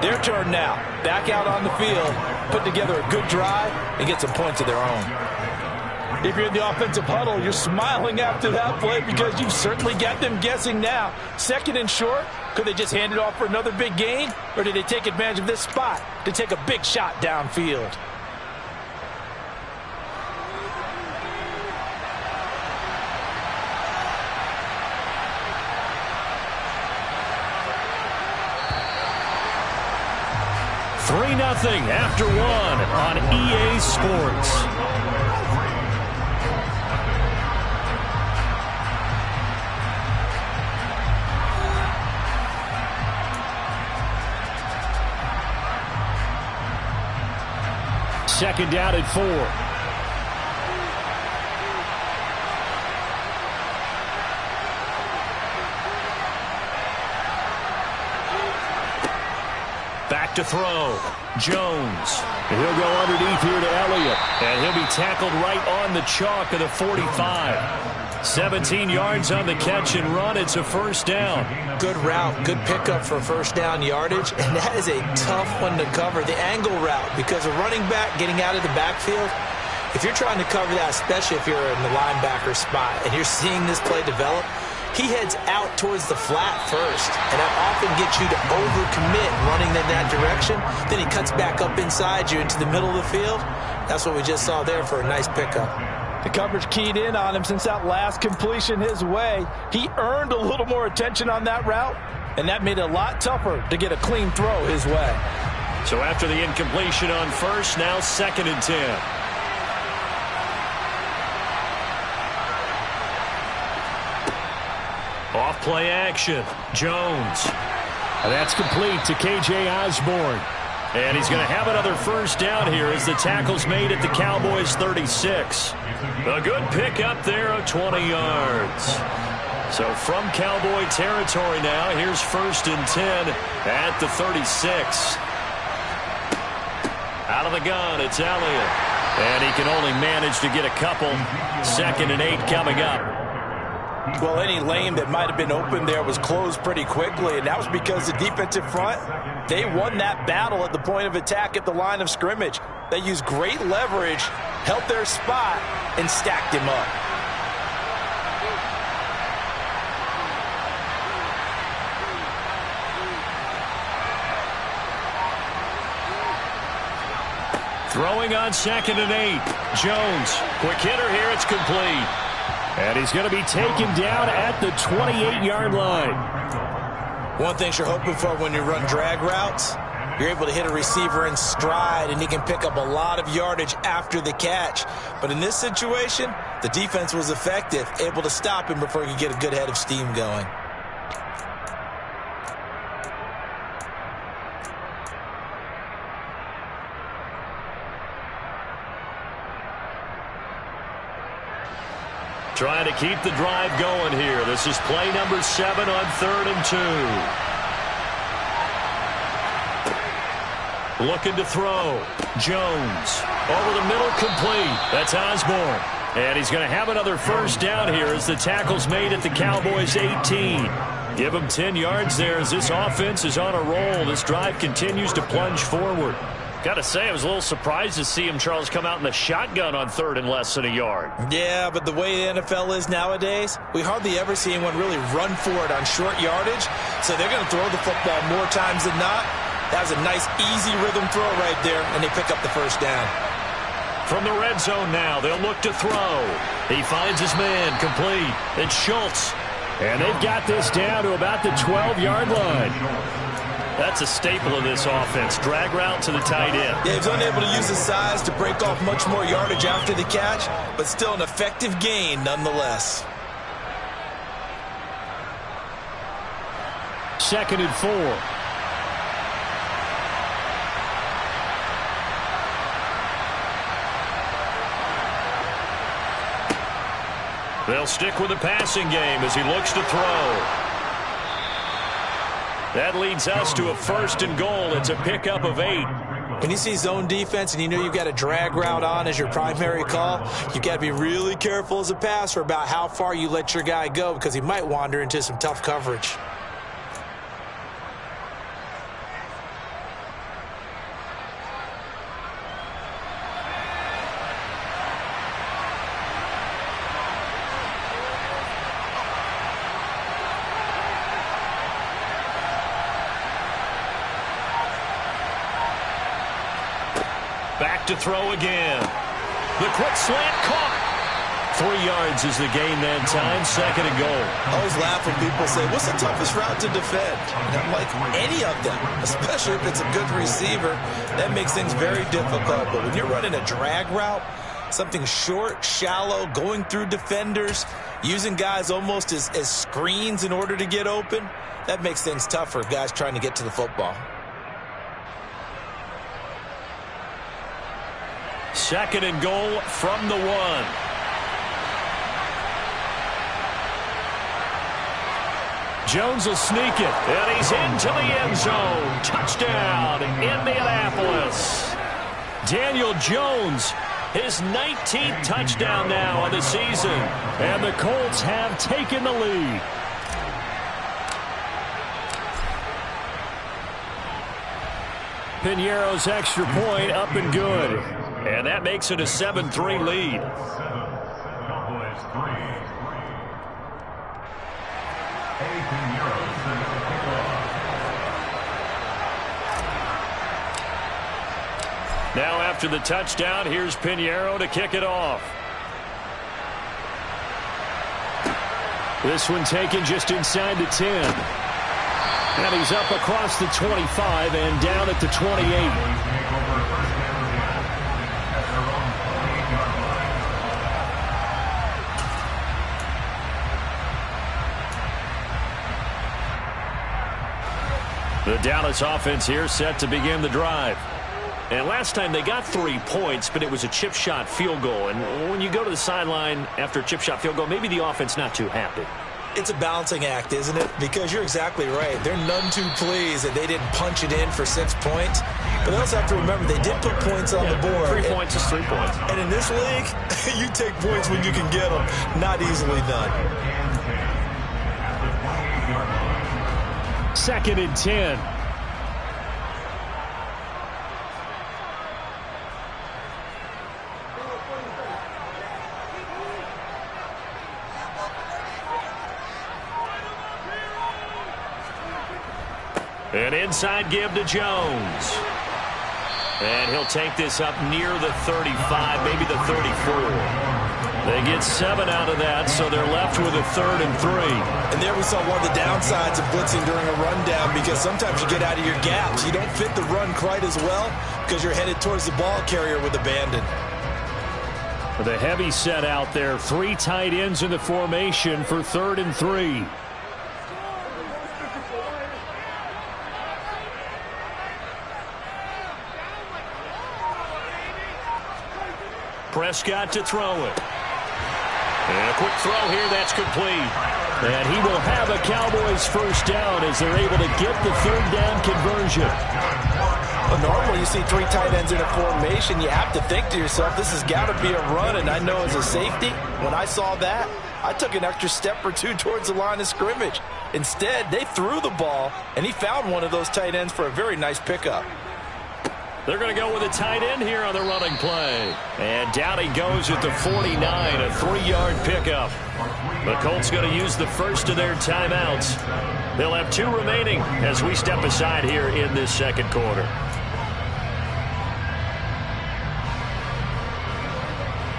Their turn now. Back out on the field, put together a good drive, and get some points of their own. If you're in the offensive huddle, you're smiling after that play because you've certainly got them guessing now. 2nd and short, could they just hand it off for another big gain? Or did they take advantage of this spot to take a big shot downfield? $3-0 after 1 on EA Sports. Second down at 4. Back to throw. Jones. And he'll go underneath here to Elliott. And he'll be tackled right on the chalk of the 45. 17 yards on the catch and run. It's a first down. Good route, good pickup for first down yardage, and that is a tough one to cover. The angle route, because a running back getting out of the backfield, if you're trying to cover that, especially if you're in the linebacker spot and you're seeing this play develop, he heads out towards the flat first, and that often gets you to overcommit running in that direction. Then he cuts back up inside you into the middle of the field. That's what we just saw there for a nice pickup. The coverage keyed in on him since that last completion his way. He earned a little more attention on that route, and that made it a lot tougher to get a clean throw his way. So after the incompletion on first, now 2nd and 10. Off play action. Jones. And that's complete to K.J. Osborne. And he's going to have another first down here as the tackle's made at the Cowboys' 36. A good pickup there of 20 yards. So from Cowboy territory now, here's 1st and 10 at the 36. Out of the gun, it's Elliott. And he can only manage to get a couple. 2nd and 8 coming up. Well, any lane that might have been open there was closed pretty quickly, and that was because the defensive front, they won that battle at the point of attack at the line of scrimmage. They used great leverage, held their spot, and stacked him up. Throwing on 2nd and 8. Jones, quick hitter here, it's complete. And he's going to be taken down at the 28-yard line. One thing you're hoping for when you run drag routes, you're able to hit a receiver in stride, and he can pick up a lot of yardage after the catch. But in this situation, the defense was effective, able to stop him before he could get a good head of steam going. Trying to keep the drive going here. This is play number 7 on 3rd and 2. Looking to throw. Jones. Over the middle, complete. That's Osborne. And he's going to have another first down here as the tackle's made at the Cowboys' 18. Give him 10 yards there as this offense is on a roll. This drive continues to plunge forward. Got to say, I was a little surprised to see him, Charles, come out in the shotgun on 3rd and less than a yard. Yeah, but the way the NFL is nowadays, we hardly ever see anyone really run for it on short yardage. So they're going to throw the football more times than not. That was a nice, easy rhythm throw right there, and they pick up the first down. From the red zone now, they'll look to throw. He finds his man, complete. It's Schultz. And they've got this down to about the 12-yard line. That's a staple of this offense. Drag route to the tight end. Yeah, he's unable to use his size to break off much more yardage after the catch, but still an effective gain nonetheless. 2nd and 4. They'll stick with the passing game as he looks to throw. That leads us to a 1st and goal. It's a pickup of 8. When you see zone defense and you know you've got a drag route on as your primary call, you've got to be really careful as a passer about how far you let your guy go because he might wander into some tough coverage. Back to throw again. The quick slant caught. 3 yards is the gain that time. 2nd and goal. I always laugh when people say, what's the toughest route to defend? And I'm like, any of them, especially if it's a good receiver. That makes things very difficult. But when you're running a drag route, something short, shallow, going through defenders, using guys almost as screens in order to get open, that makes things tough for guys trying to get to the football. 2nd and goal from the 1. Jones will sneak it, and he's into the end zone. Touchdown, Indianapolis. Daniel Jones, his 19th touchdown now on the season. And the Colts have taken the lead. Piñeiro's extra point up and good. And that makes it a 7-3 lead. Now after the touchdown, here's Piñeiro to kick it off. This one taken just inside the 10. And he's up across the 25 and down at the 28. The Dallas offense here set to begin the drive. And last time they got 3 points, but it was a chip shot field goal. And when you go to the sideline after a chip shot field goal, maybe the offense not too happy. It's a balancing act, isn't it? Because you're exactly right. They're none too pleased that they didn't punch it in for 6 points. But they also have to remember they did put points on the board. 3 points is 3 points. And in this league, you take points when you can get them. Not easily done. 2nd and 10. An inside give to Jones. And he'll take this up near the 35, maybe the 34. They get 7 out of that, so they're left with a 3rd and 3. And there we saw one of the downsides of blitzing during a rundown, because sometimes you get out of your gaps. You don't fit the run quite as well because you're headed towards the ball carrier with abandon. The heavy set out there. 3 tight ends in the formation for 3rd and 3. Prescott to throw it. And a quick throw here, that's complete. And he will have a Cowboys first down as they're able to get the 3rd down conversion. Well, normally you see 3 tight ends in a formation, you have to think to yourself, this has got to be a run. And I know as a safety, when I saw that, I took an extra step or 2 towards the line of scrimmage. Instead, they threw the ball, and he found one of those tight ends for a very nice pickup. They're going to go with a tight end here on the running play. And down he goes at the 49, a 3-yard pickup. The Colts going to use the first of their timeouts. They'll have 2 remaining as we step aside here in this second quarter.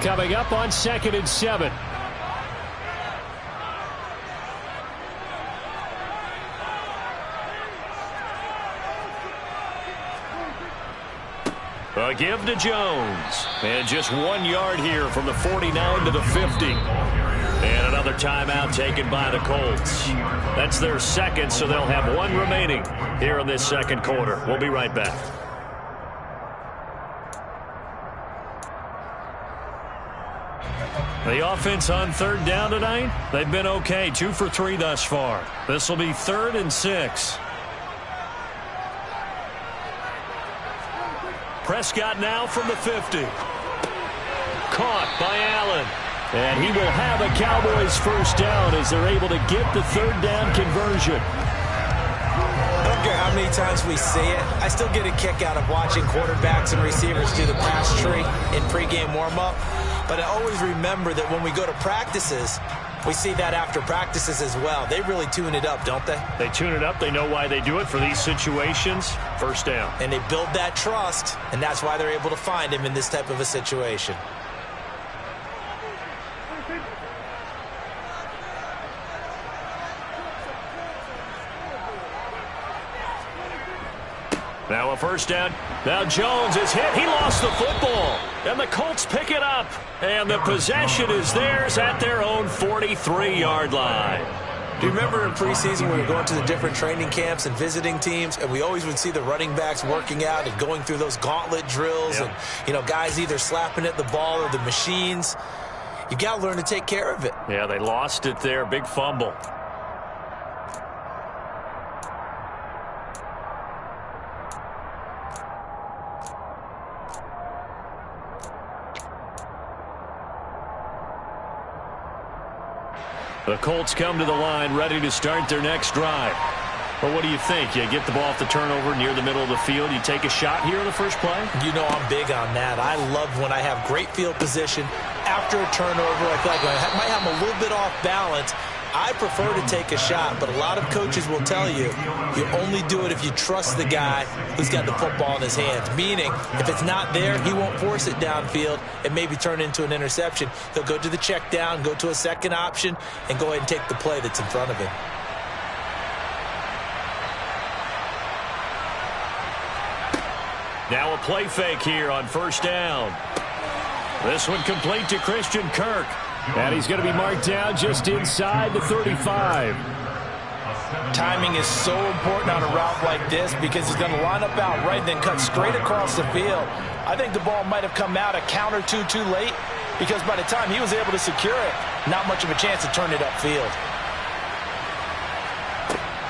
Coming up on 2nd and 7. A give to Jones. And just 1 yard here from the 49 to the 50. And another timeout taken by the Colts. That's their second, so they'll have 1 remaining here in this second quarter. We'll be right back. The offense on 3rd down tonight, they've been okay. 2 for 3 thus far. This will be 3rd and 6. Prescott now from the 50. Caught by Allen. And he will have a Cowboys first down as they're able to get the 3rd down conversion. I don't care how many times we see it. I still get a kick out of watching quarterbacks and receivers do the pass tree in pregame warm-up. But I always remember that when we go to practices, we see that after practices as well. They really tune it up, don't they? They tune it up. They know why they do it for these situations. First down. And they build that trust, and that's why they're able to find him in this type of a situation. Now a first down. Now Jones is hit. He lost the football. And the Colts pick it up. And the possession is theirs at their own 43-yard line. Do you remember in preseason when we were going to the different training camps and visiting teams, and we always would see the running backs working out and going through those gauntlet drills, yep. And, you know, guys either slapping at the ball or the machines. You got to learn to take care of it. Yeah, they lost it there. Big fumble. The Colts come to the line ready to start their next drive. But what do you think? You get the ball off the turnover near the middle of the field. You take a shot here in the first play? You know I'm big on that. I love when I have great field position. After a turnover, I feel like I might have a little bit off balance. I prefer to take a shot, but a lot of coaches will tell you, you only do it if you trust the guy who's got the football in his hands. Meaning, if it's not there, he won't force it downfield and maybe turn into an interception. He'll go to the check down, go to a second option, and go ahead and take the play that's in front of him. Now a play fake here on first down. This one complete to Christian Kirk. And he's going to be marked down just inside the 35. Timing is so important on a route like this because he's going to line up out right and then cut straight across the field. I think the ball might have come out a count or two too late because by the time he was able to secure it, not much of a chance to turn it upfield.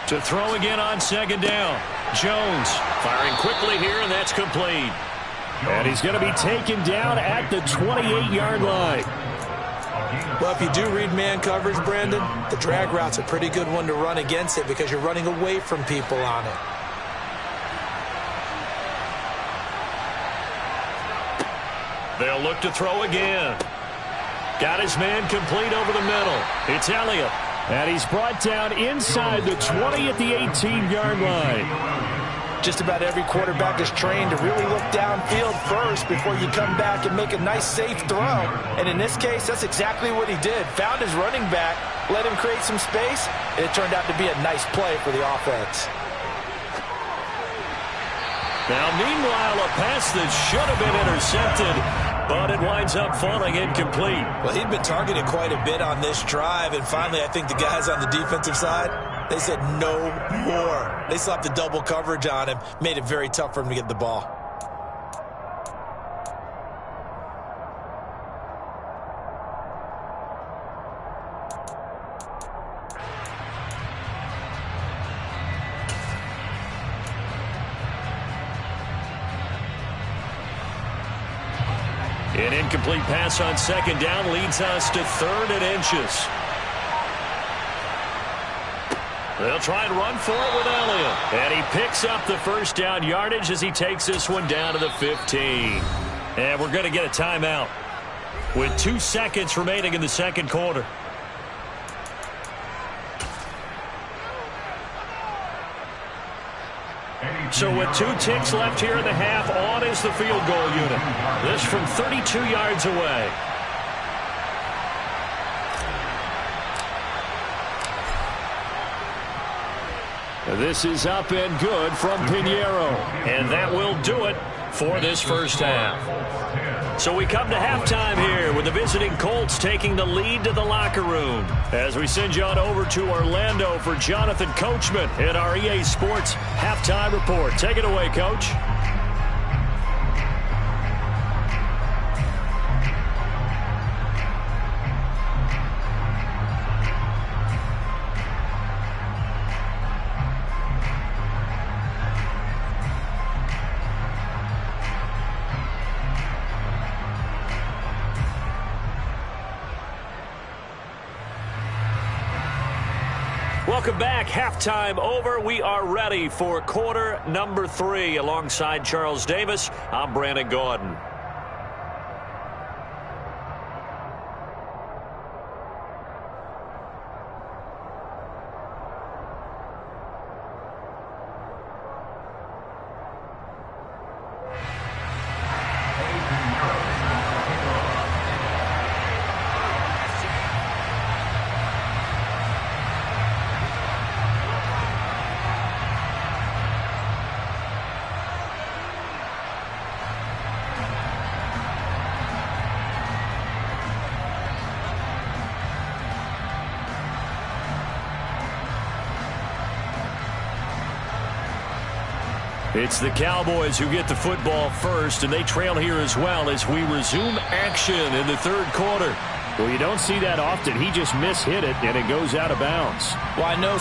To throw again on second down. Jones firing quickly here, and that's complete. And he's going to be taken down at the 28-yard line. Well, if you do read man coverage, Brandon, the drag route's a pretty good one to run against it because you're running away from people on it. They'll look to throw again. Got his man complete over the middle. It's Elliott. And he's brought down inside the 20 at the 18-yard line. Just about every quarterback is trained to really look downfield first before you come back and make a nice, safe throw. And in this case, that's exactly what he did. Found his running back, let him create some space, and it turned out to be a nice play for the offense. Now, meanwhile, a pass that should have been intercepted, but it winds up falling incomplete. Well, he'd been targeted quite a bit on this drive, and finally I think the guys on the defensive side, they said no more. They slapped the double coverage on him, made it very tough for him to get the ball. An incomplete pass on second down leads us to 3rd and inches. They'll try and run for it with Elliott. And he picks up the first down yardage as he takes this one down to the 15. And we're going to get a timeout with 2 seconds remaining in the second quarter. So with 2 ticks left here in the half, on is the field goal unit. This from 32 yards away. This is up and good from Pinheiro. And that will do it for this first half. So we come to halftime here with the visiting Colts taking the lead to the locker room. As we send you on over to Orlando for Jonathan Coachman in our EA Sports Halftime Report. Take it away, Coach. Welcome back. Halftime over. We are ready for quarter number 3. Alongside Charles Davis, I'm Brandon Gordon. It's the Cowboys who get the football first, and they trail here as well as we resume action in the third quarter. Well, you don't see that often. He just mishit it, and it goes out of bounds. Well, I know.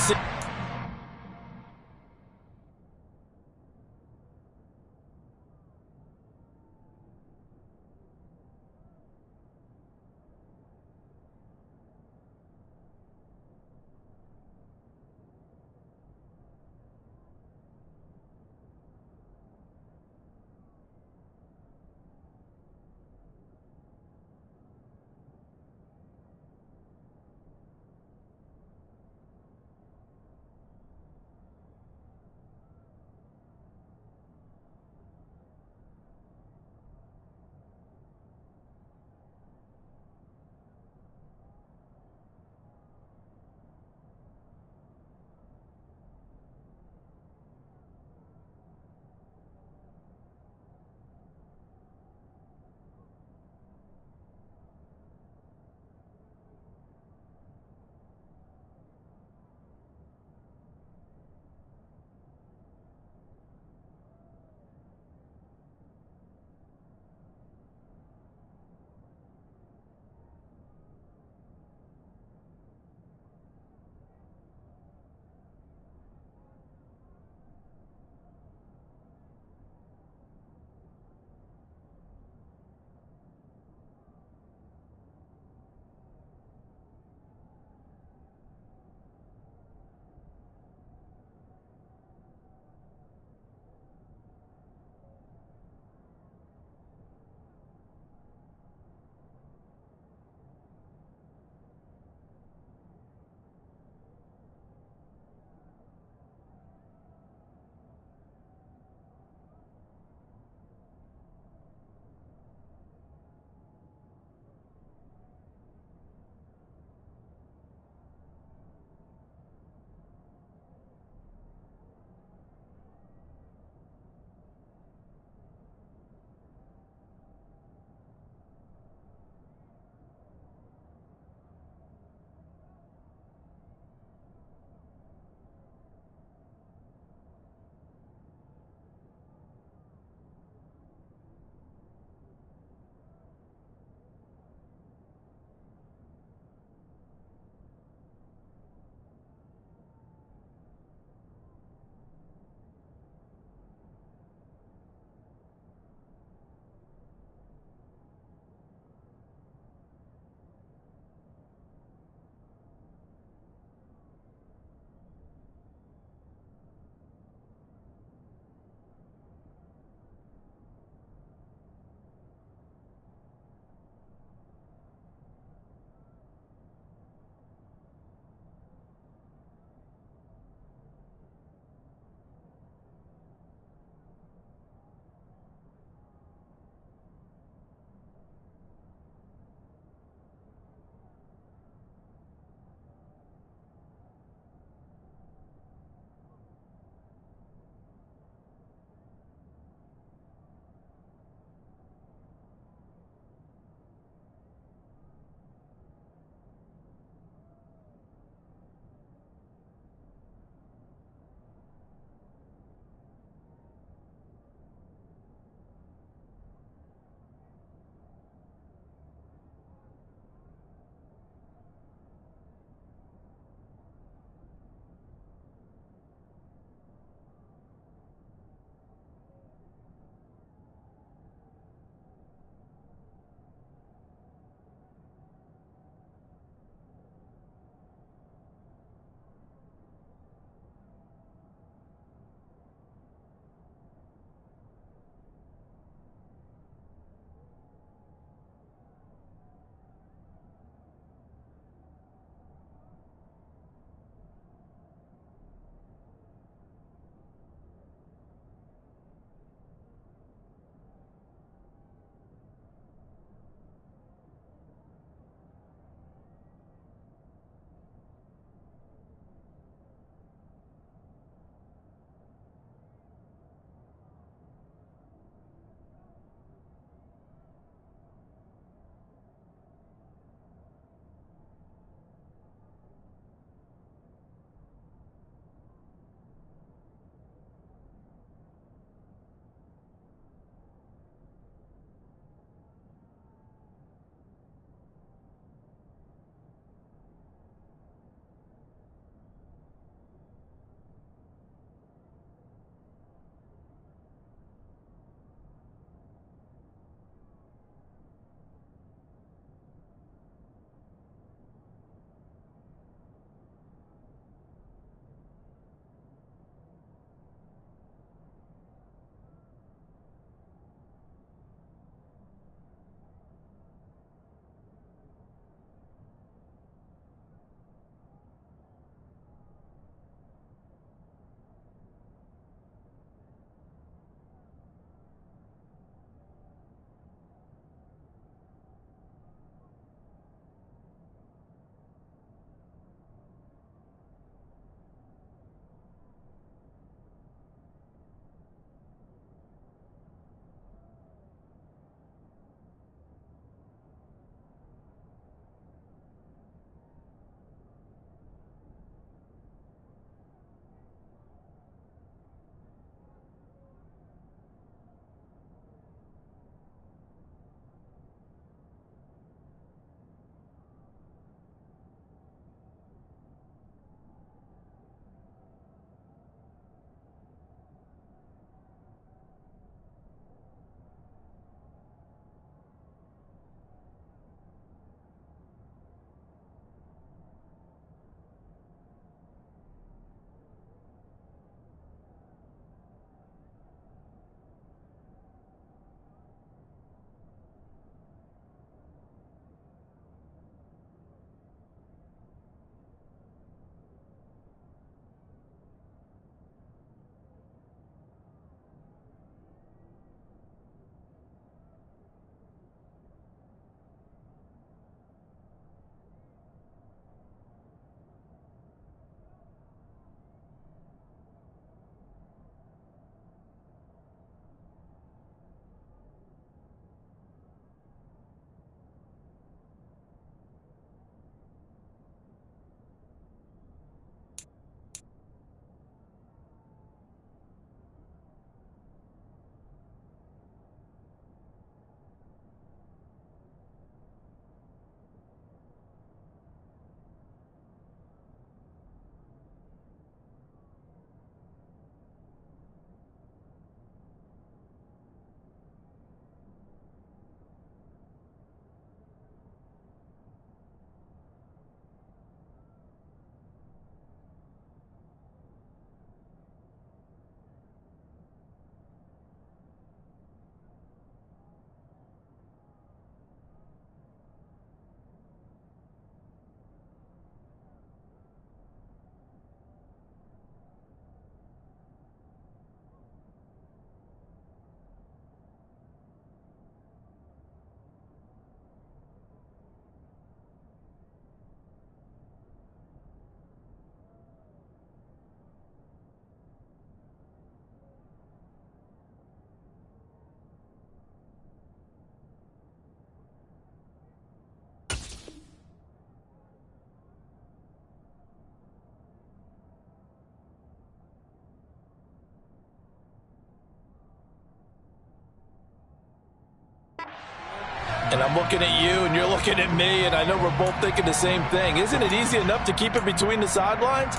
And I'm looking at you, and you're looking at me, and I know we're both thinking the same thing. Isn't it easy enough to keep it between the sidelines?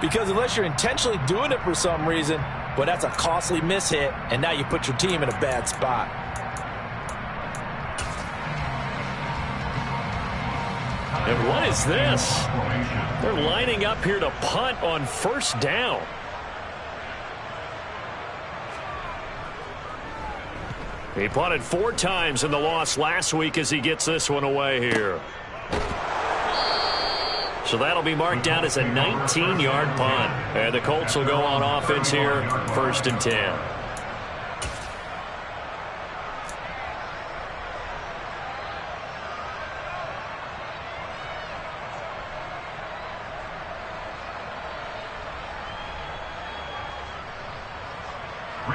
Because unless you're intentionally doing it for some reason, well, that's a costly mishit, and now you put your team in a bad spot. And what is this? They're lining up here to punt on first down. He punted 4 times in the loss last week as he gets this one away here. So that'll be marked down as a 19-yard punt. And the Colts will go on offense here, 1st and 10.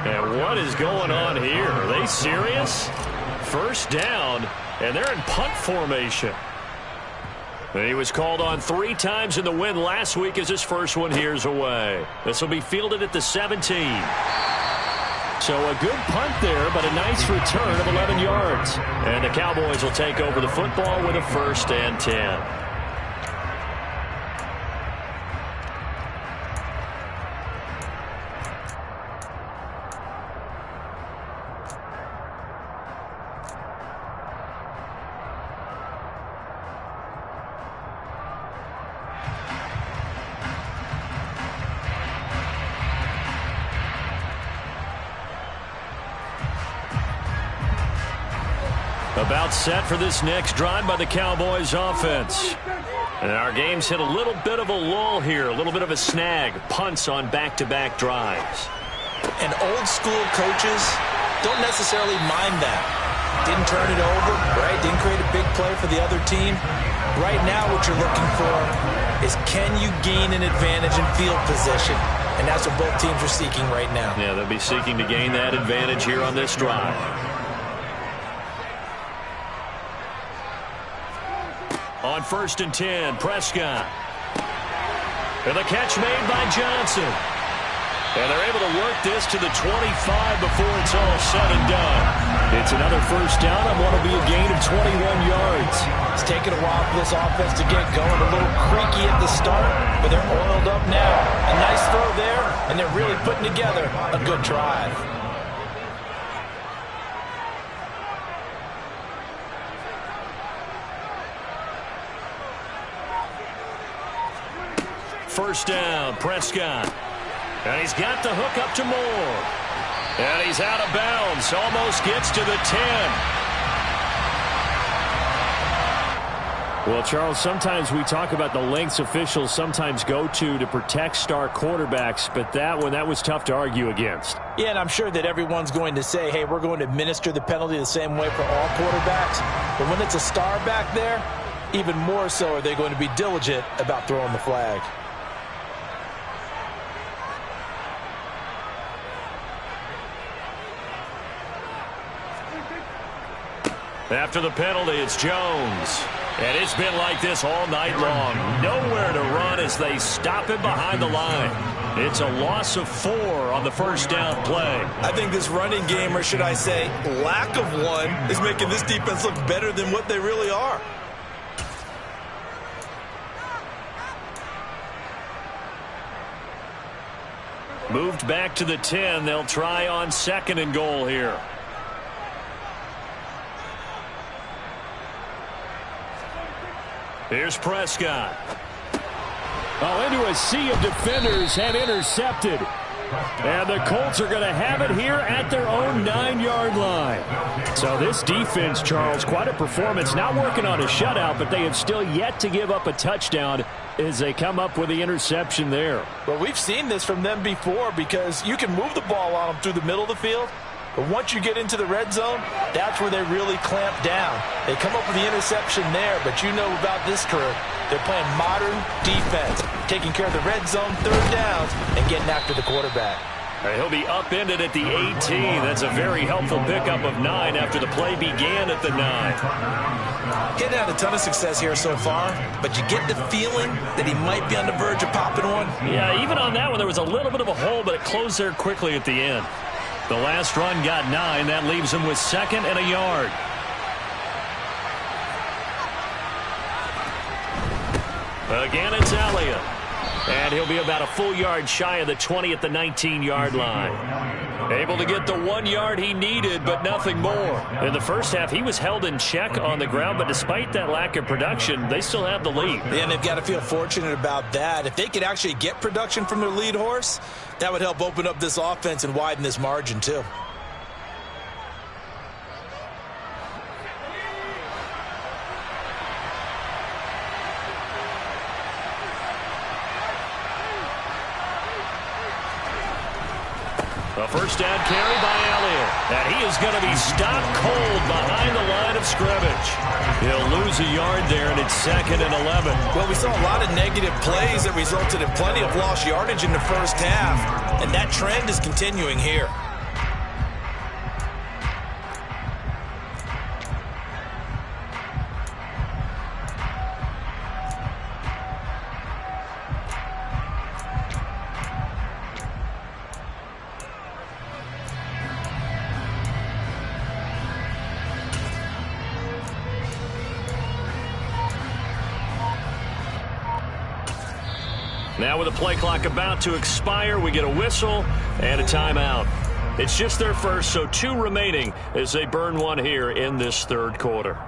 And what is going on here? Are they serious? 1st down, and they're in punt formation. And he was called on 3 times in the win last week as his first one here's away. This will be fielded at the 17. So a good punt there, but a nice return of 11 yards. And the Cowboys will take over the football with a 1st and 10. About set for this next drive by the Cowboys offense. And our game's hit a little bit of a lull here, a little bit of a snag. Punts on back-to-back drives. And old school coaches don't necessarily mind that. Didn't turn it over, right? Didn't create a big play for the other team. Right now what you're looking for is, can you gain an advantage in field position? And that's what both teams are seeking right now. Yeah, they'll be seeking to gain that advantage here on this drive. On 1st and 10, Prescott. And the catch made by Johnson. And they're able to work this to the 25 before it's all said and done. It's another 1st down on what will be a gain of 21 yards. It's taken a while for this offense to get going. A little creaky at the start, but they're oiled up now. A nice throw there, and they're really putting together a good drive. First down, Prescott. And he's got the hook up to Moore. And he's out of bounds. Almost gets to the 10. Well, Charles, sometimes we talk about the lengths officials sometimes go to protect star quarterbacks, but that was tough to argue against. Yeah, and I'm sure that everyone's going to say, hey, we're going to administer the penalty the same way for all quarterbacks. But when it's a star back there, even more so are they going to be diligent about throwing the flag. After the penalty, it's Jones. And it's been like this all night long. Nowhere to run as they stop him behind the line. It's a loss of 4 on the 1st down play. I think this running game, or should I say lack of one, is making this defense look better than what they really are. Moved back to the 10. They'll try on 2nd and goal here. Here's Prescott. Oh, into a sea of defenders and intercepted. And the Colts are going to have it here at their own 9-yard line. So this defense, Charles, quite a performance. Not working on a shutout, but they have still yet to give up a touchdown as they come up with the interception there. Well, we've seen this from them before because you can move the ball on them through the middle of the field. But once you get into the red zone, that's where they really clamp down. They come up with the interception there, but you know about this crew. They're playing modern defense, taking care of the red zone, 3rd downs, and getting after the quarterback. He'll be upended at the 18. That's a very helpful pickup of 9 after the play began at the 9. He had a ton of success here so far, but you get the feeling that he might be on the verge of popping one. Yeah, even on that one, there was a little bit of a hole, but it closed there quickly at the end. The last run got 9. That leaves him with 2nd and a yard. Again, it's Elliott. And he'll be about a full yard shy of the 20 at the 19-yard line. Able to get the 1 yard he needed, but nothing more. In the first half, he was held in check on the ground, but despite that lack of production, they still have the lead. Yeah, and they've got to feel fortunate about that. If they could actually get production from their lead horse, that would help open up this offense and widen this margin, too. A first down carry by Elliott. And he is going to be stopped cold behind the line of scrimmage. He'll lose a yard there, and it's 2nd and 11. Well, we saw a lot of negative plays that resulted in plenty of lost yardage in the first half, and that trend is continuing here. Now with the play clock about to expire, we get a whistle and a timeout. It's just their first, so 2 remaining as they burn one here in this third quarter.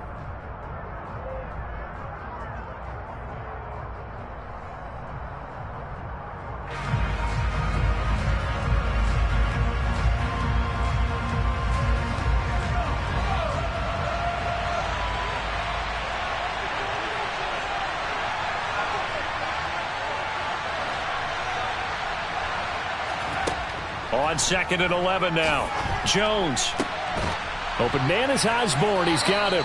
On 2nd and 11 now. Jones. Open man is Osborne. He's got him.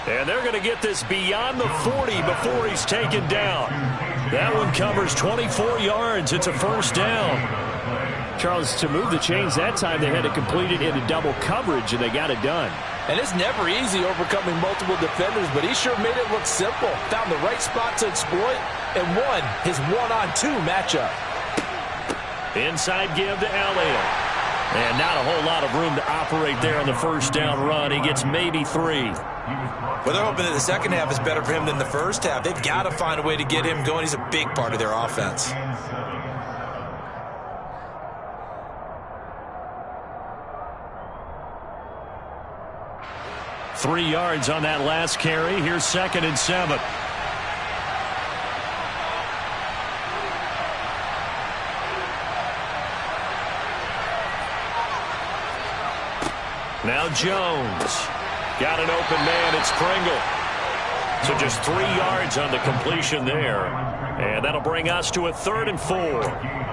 And they're going to get this beyond the 40 before he's taken down. That one covers 24 yards. It's a first down. Charles, to move the chains that time, they had to complete it into double coverage, and they got it done. And it's never easy overcoming multiple defenders, but he sure made it look simple. Found the right spot to exploit and won his one-on-2 matchup. Inside give to Elliott. And not a whole lot of room to operate there on the first down run. He gets maybe 3. Well, they're hoping that the second half is better for him than the first half. They've got to find a way to get him going. He's a big part of their offense. Three yards on that last carry. Here's 2nd and 7. Now Jones. Got an open man. It's Pringle. So just 3 yards on the completion there. And that'll bring us to a 3rd and 4.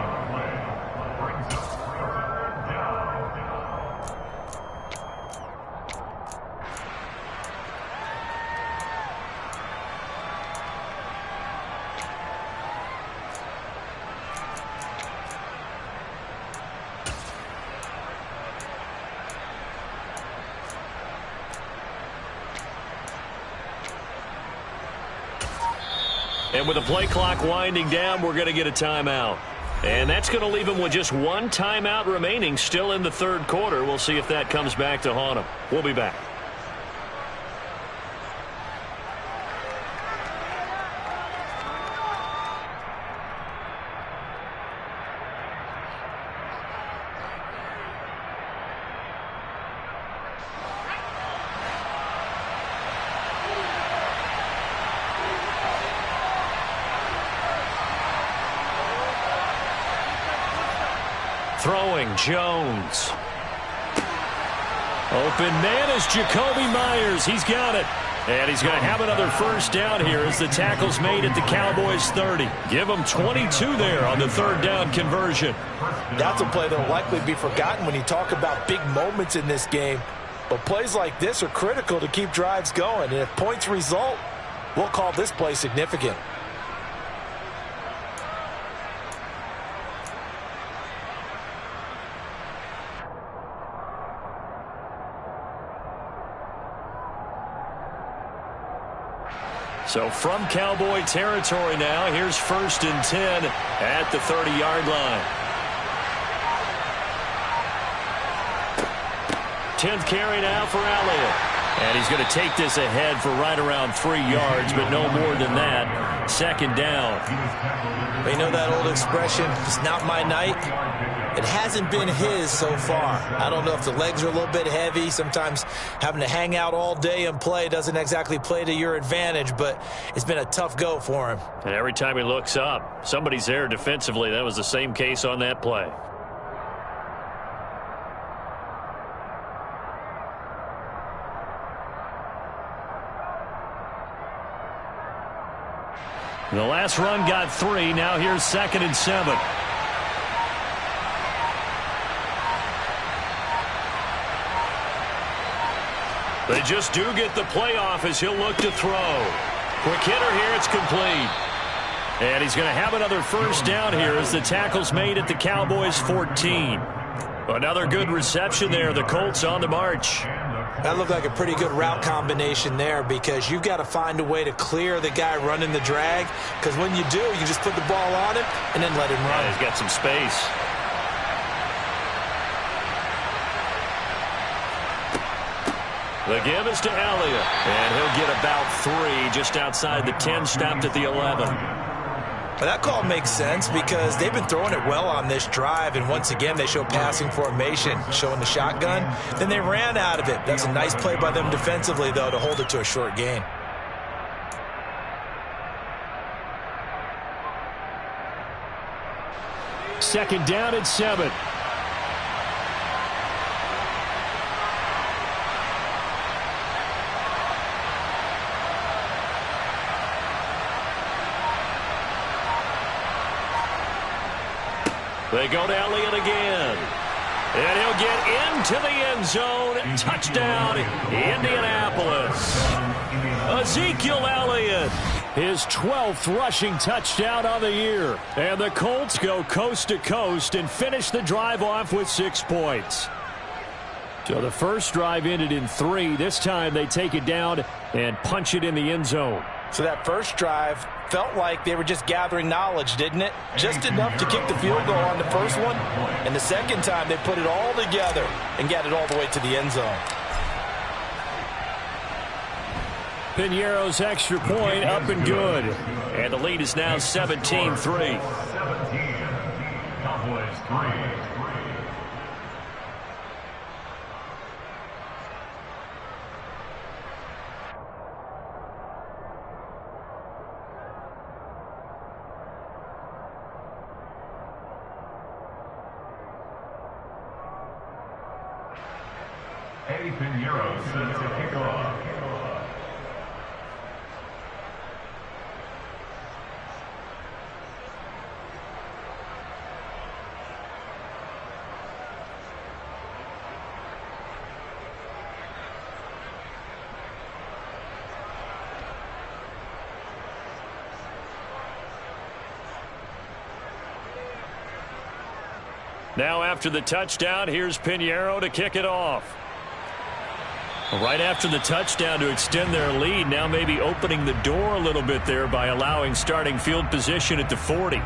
And with the play clock winding down, we're going to get a timeout. And that's going to leave him with just 1 timeout remaining still in the third quarter. We'll see if that comes back to haunt him. We'll be back. Throwing, Jones. Open man is Jacoby Myers. He's got it. And he's going to have another first down here as the tackle's made at the Cowboys' 30. Give them 22 there on the third down conversion. That's a play that will likely be forgotten when you talk about big moments in this game. But plays like this are critical to keep drives going. And if points result, we'll call this play significant. So from Cowboy territory now, here's 1st and 10 at the 30-yard line. 10th carry now for Elliott. And he's going to take this ahead for right around 3 yards, but no more than that. Second down. You know that old expression, it's not my night? It hasn't been his so far. I don't know if the legs are a little bit heavy. Sometimes having to hang out all day and play doesn't exactly play to your advantage, but it's been a tough go for him. And every time he looks up, somebody's there defensively. That was the same case on that play. The last run got 3. Now here's 2nd and 7. They just do get the playoff as he'll look to throw. Quick hitter here. It's complete. And he's going to have another first down here as the tackle's made at the Cowboys' 14. Another good reception there. The Colts on the march. That looked like a pretty good route combination there because you've got to find a way to clear the guy running the drag, because when you do, you just put the ball on him and then let him run. Yeah, he's got some space. The give is to Elliott, and he'll get about 3 just outside the 10, stopped at the 11. Well, that call makes sense because they've been throwing it well on this drive, and once again they show passing formation, showing the shotgun. Then they ran out of it. That's a nice play by them defensively, though, to hold it to a short gain. Second down and 7. They go to Elliott again. And he'll get into the end zone. Touchdown, Indianapolis. Ezekiel Elliott. His 12th rushing touchdown on the year. And the Colts go coast to coast and finish the drive off with 6 points. So the first drive ended in 3. This time they take it down and punch it in the end zone. So that first drive felt like they were just gathering knowledge, didn't it? Just enough to kick the field goal on the first one. And the second time they put it all together and got it all the way to the end zone. Piñeiro's extra point up and good. And the lead is now 17-3. 17. Cowboys 3. Piñeiro set to kick off. Now after the touchdown, here's Piñeiro to kick it off. Right after the touchdown to extend their lead, now maybe opening the door a little bit there by allowing starting field position at the 40.